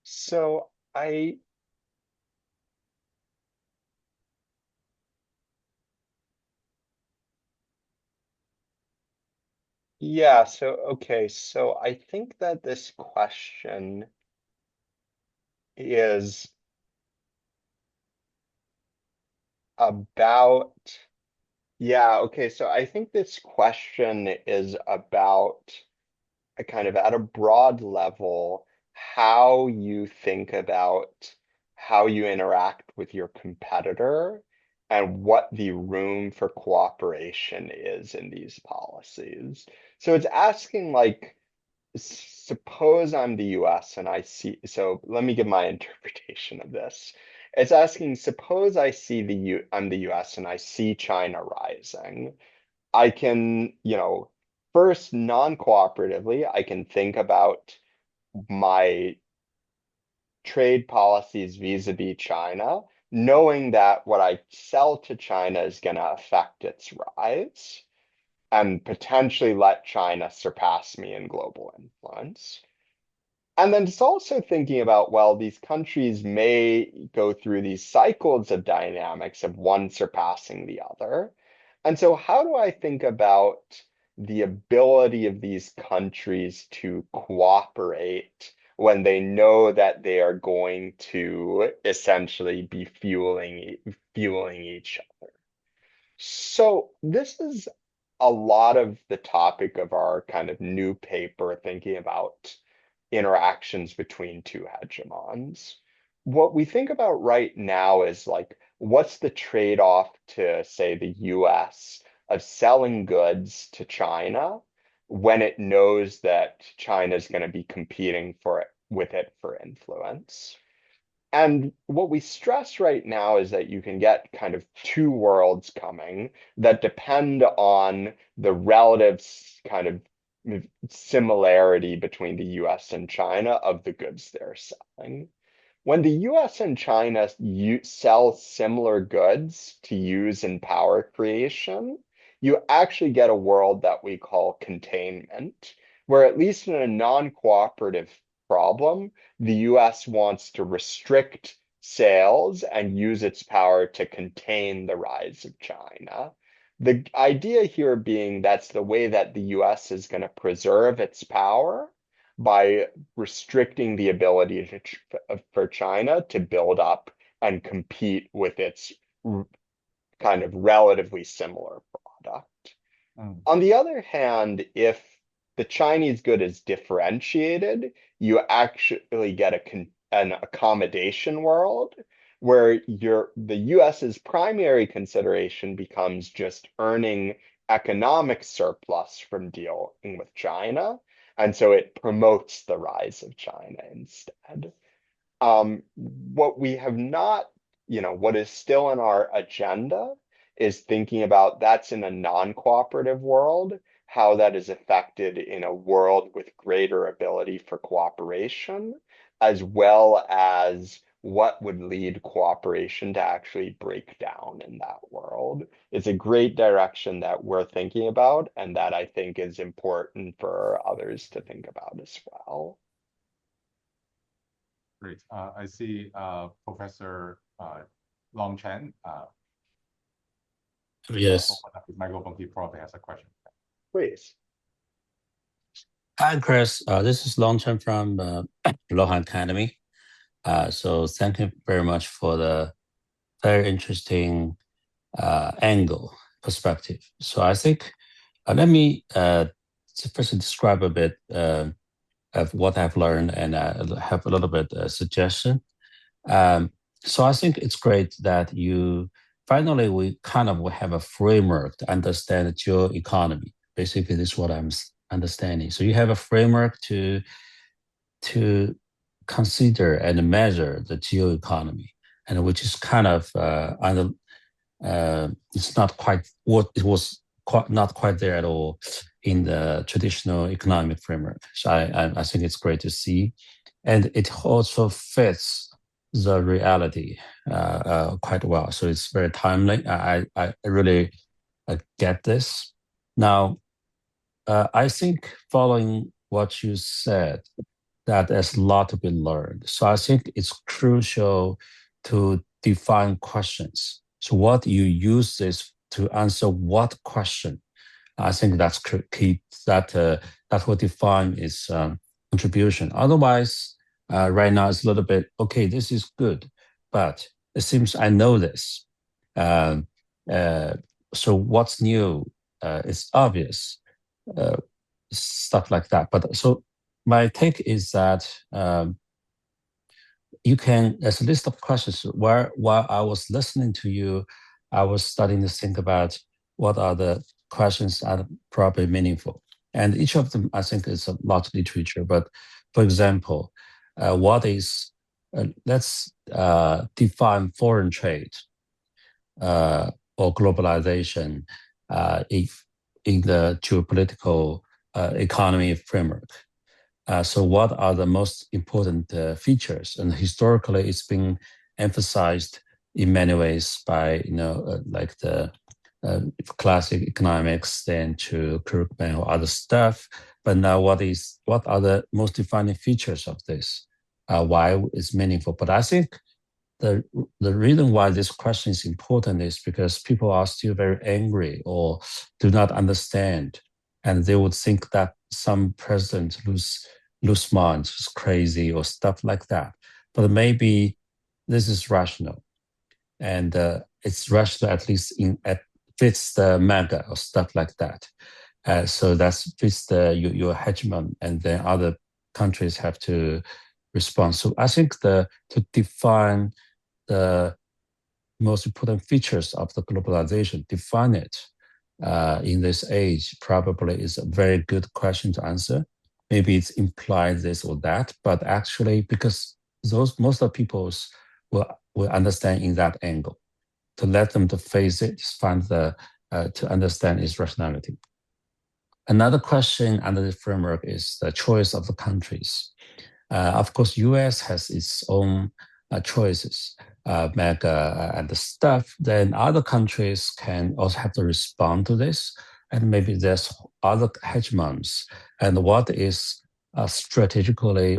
So yeah, so okay, so I think that this question is about, yeah, okay, so I think this question is about a kind of at a broad level how you think about how you interact with your competitor and what the room for cooperation is in these policies. So it's asking like, suppose I'm the US and I see, so let me give my interpretation of this. It's asking, suppose I see I'm the US and I see China rising. I can, first non-cooperatively, I can think about my trade policies vis-a-vis China, knowing that what I sell to China is going to affect its rise and potentially let China surpass me in global influence. And then it's also thinking about, well, these countries may go through these cycles of dynamics of one surpassing the other. And so, how do I think about the ability of these countries to cooperate when they know that they are going to essentially be fueling each other? So, this is a lot of the topic of our kind of new paper, thinking about interactions between two hegemons. What we think about right now is like, what's the trade-off to, say, the US of selling goods to China when it knows that China is going to be competing with it for influence? And what we stress right now is that you can get kind of two worlds coming that depend on the relative kind of similarity between the US and China of the goods they're selling. When the US and China sell similar goods to use in power creation, you actually get a world that we call containment, where at least in a non-cooperative problem, the US wants to restrict sales and use its power to contain the rise of China. The idea here being that's the way that the US is going to preserve its power by restricting the ability for China to build up and compete with its kind of relatively similar product. On the other hand, if the Chinese good is differentiated, you actually get an accommodation world where the US's primary consideration becomes just earning economic surplus from dealing with China. And so it promotes the rise of China instead. What we have not, what is still on our agenda is thinking about that's in a non-cooperative world, how that is affected in a world with greater ability for cooperation, as well as what would lead cooperation to actually break down in that world. It's a great direction that we're thinking about, and that I think is important for others to think about as well. Great. I see Professor Long Chen. Yes. Open up his microphone. He probably has a question. Please. Hi, Chris. This is Long Chen from Luohan Academy. So thank you very much for the very interesting perspective. So I think, let me first describe a bit of what I've learned, and have a little bit suggestion. So I think it's great that finally we kind of have a framework to understand geoeconomy. Basically, this is what I'm understanding. So you have a framework to consider and measure the geoeconomy, and which is kind of it's not quite what it was, not quite there at all in the traditional economic framework. So I think it's great to see, and it also fits the reality quite well. So it's very timely. I really get this. Now, I think following what you said, that there's a lot to be learned. So I think it's crucial to define questions. So what you use this to answer what question? I think that's key. That will define its contribution. Otherwise, right now it's a little bit, okay, this is good, but it seems I know this. So what's new? It's obvious, stuff like that. But so my take is that there's a list of questions where while I was listening to you, I was starting to think about what are the questions that are probably meaningful. And each of them, I think, is a lot of literature. But for example, let's define foreign trade or globalization if in the geopolitical economy framework. So what are the most important features? And historically, it's been emphasized in many ways by, like the classic economics, then to Krugman or other stuff. But now what are the most defining features of this? Why it's meaningful? But I think the reason why this question is important is because people are still very angry or do not understand. And they would think that some president lose minds, is crazy or stuff like that. But maybe this is rational. And it's rational, at least fits the mega or stuff like that. So that fits your hegemon, and then other countries have to respond. So I think to define the most important features of the globalization, define it in this age, probably is a very good question to answer. Maybe it's implied this or that, but actually, because most of the peoples will understand in that angle. To let them to face it, find to understand its rationality. Another question under the framework is the choice of the countries. Of course, US has its own choices, mega and the stuff. Then other countries can also have to respond to this. And maybe there's other hegemons. And what are the strategically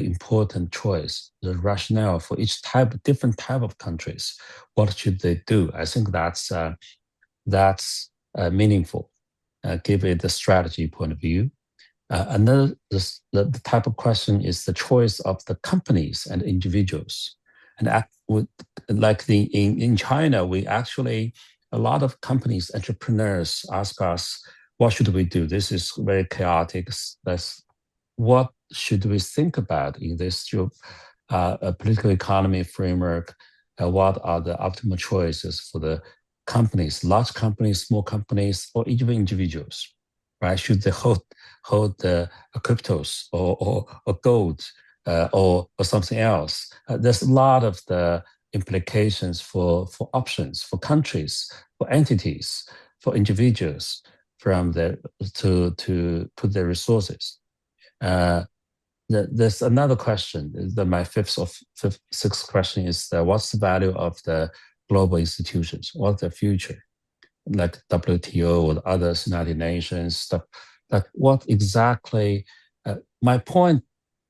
important choice, the rationale for each different type of countries? What should they do? I think that's meaningful, given the strategy point of view. Another the type of question is the choice of the companies and individuals. And like in China, we actually, a lot of companies, entrepreneurs ask us, what should we do? This is very chaotic. What should we think about in this political economy framework? What are the optimal choices for the companies, large companies, small companies, or even individuals? Right? Should they hold the cryptos or gold or something else? There's a lot of the implications for options, for countries, for entities, for individuals to put their resources. There's another question. My sixth question is what's the value of the global institutions? What's the future? Like WTO or others, United Nations stuff. Like what exactly? My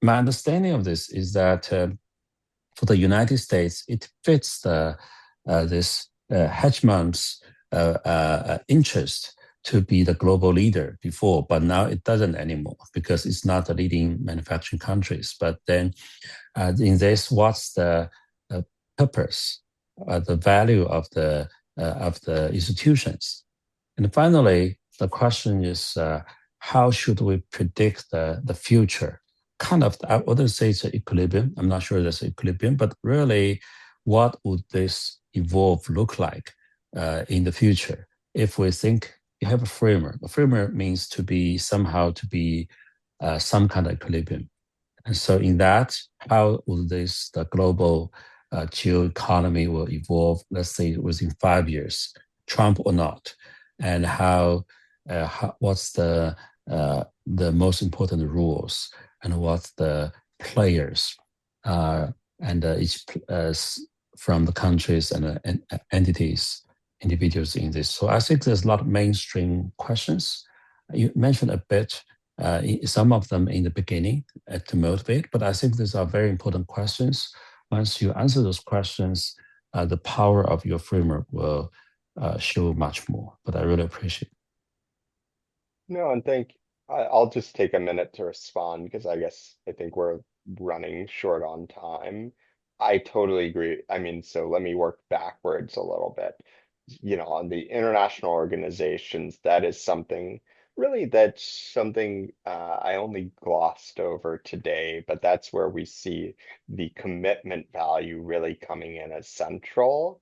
understanding of this is that for the United States, it fits this hegemon's interest to be the global leader before, but now it doesn't anymore because it's not the leading manufacturing countries. But then in this, what's the purpose, the value of the institutions? And finally, the question is, how should we predict the future? Kind of, I wouldn't say it's an equilibrium. I'm not sure there's an equilibrium, but really, what would this evolve look like in the future? If we think you have a framework means to be somehow some kind of equilibrium. And so in that, how will the global geoeconomy will evolve, let's say within 5 years, Trump or not? And what's the most important rules and what's the players and each from the countries and entities, individuals in this. So I think there's a lot of mainstream questions. You mentioned a bit, some of them in the beginning to motivate, but I think these are very important questions. Once you answer those questions, the power of your framework will show much more, but I really appreciate it. No, and I'll just take a minute to respond because I think we're running short on time. I totally agree. I mean, so let me work backwards a little bit. On the international organizations, that's something I only glossed over today, but that's where we see the commitment value really coming in as central.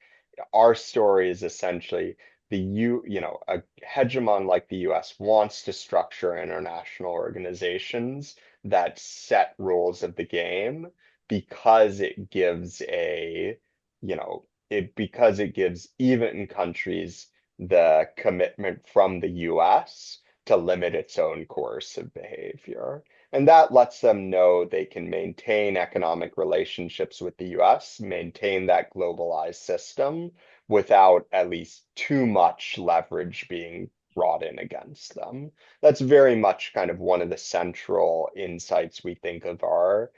Our story is essentially a hegemon like the US wants to structure international organizations that set rules of the game because it gives because it gives even countries the commitment from the US to limit its own coercive behavior. And that lets them know they can maintain economic relationships with the US, maintain that globalized system without at least too much leverage being brought in against them. That's very much kind of one of the central insights we think of our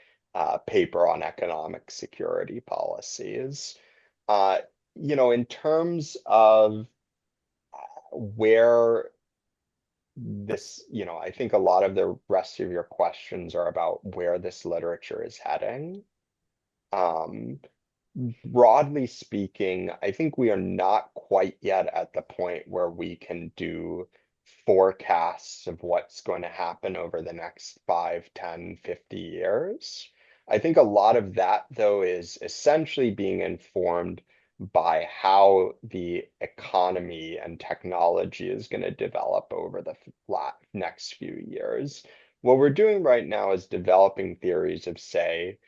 paper on economic security policies. In terms of where this, I think a lot of the rest of your questions are about where this literature is heading. Broadly speaking, I think we are not quite yet at the point where we can do forecasts of what's going to happen over the next 5, 10, 50 years. I think a lot of that, though, is essentially being informed by how the economy and technology is going to develop over the next few years. What we're doing right now is developing theories of, say,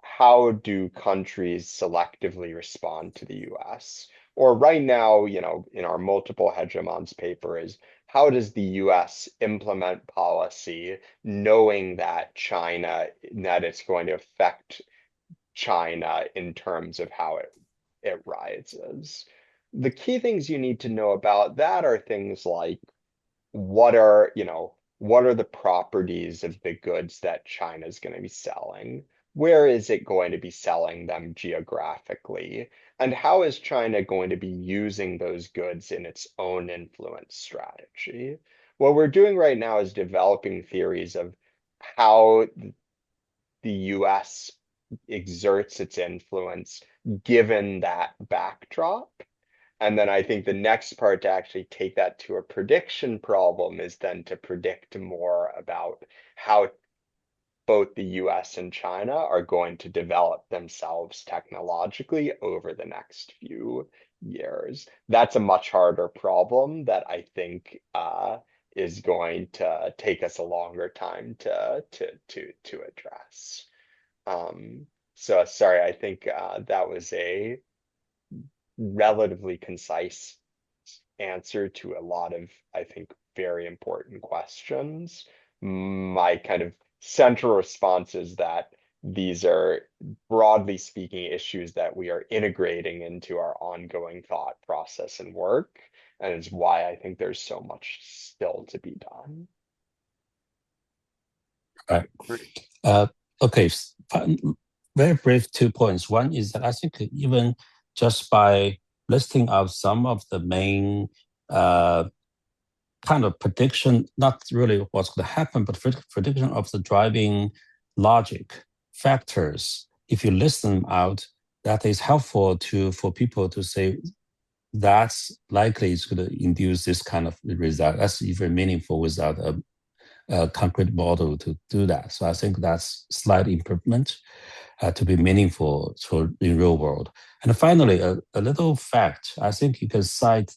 how do countries selectively respond to the US? Or right now, in our multiple hegemons paper is how does the US implement policy knowing that it's going to affect China in terms of how it rises? The key things you need to know about that are things like what are the properties of the goods that China is going to be selling? Where is it going to be selling them geographically? And how is China going to be using those goods in its own influence strategy? What we're doing right now is developing theories of how the US exerts its influence given that backdrop. And then I think the next part to actually take that to a prediction problem is then to predict more about how both the US and China are going to develop themselves technologically over the next few years. That's a much harder problem that I think is going to take us a longer time to address. So sorry, I think that was a relatively concise answer to a lot of, I think, very important questions. My kind of central response is that these are, broadly speaking, issues that we are integrating into our ongoing thought process and work, and is why I think there's so much still to be done. Right. Okay. Very brief 2 points. One is that I think even just by listing out some of the main kind of prediction, not really what's going to happen, but prediction of the driving logic factors, if you list them out, that is helpful for people to say that's likely is going to induce this kind of result. That's even meaningful without a concrete model to do that. So I think that's slight improvement to be meaningful in real world. And finally, a little fact. I think you can cite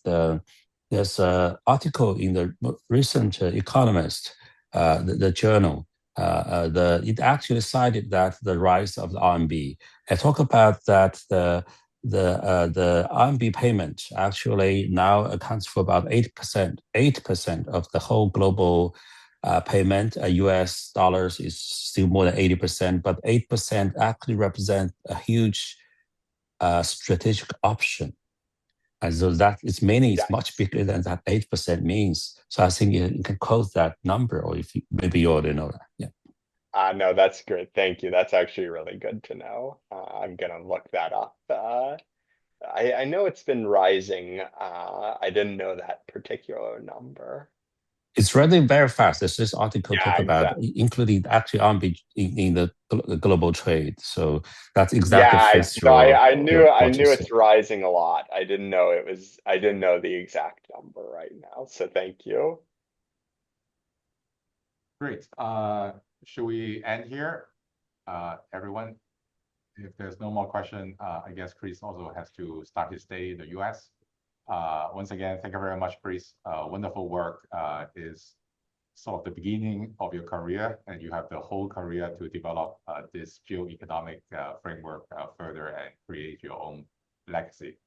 there's an article in the recent Economist, the journal. It actually cited that the rise of the RMB. I talk about that the RMB payment actually now accounts for about 8% of the whole global payment. US dollars is still more than 80%, but 8% actually represent a huge strategic option. And so that is meaning it's much bigger than that 8% means. So I think you can quote that number, or if maybe you already know that. Yeah. No, that's great. Thank you. That's actually really good to know. I'm gonna look that up. I know it's been rising. I didn't know that particular number. It's running very fast. There's this article talk about exactly. including actually RMB in the global trade. So that's exactly fits I knew your it's rising a lot. I didn't know the exact number right now. So thank you. Great. Should we end here? Everyone, if there's no more question, I guess Chris also has to start his day in the US. Once again, thank you very much, Chris. Wonderful work. Is sort of the beginning of your career, and you have the whole career to develop this geoeconomic framework further and create your own legacy.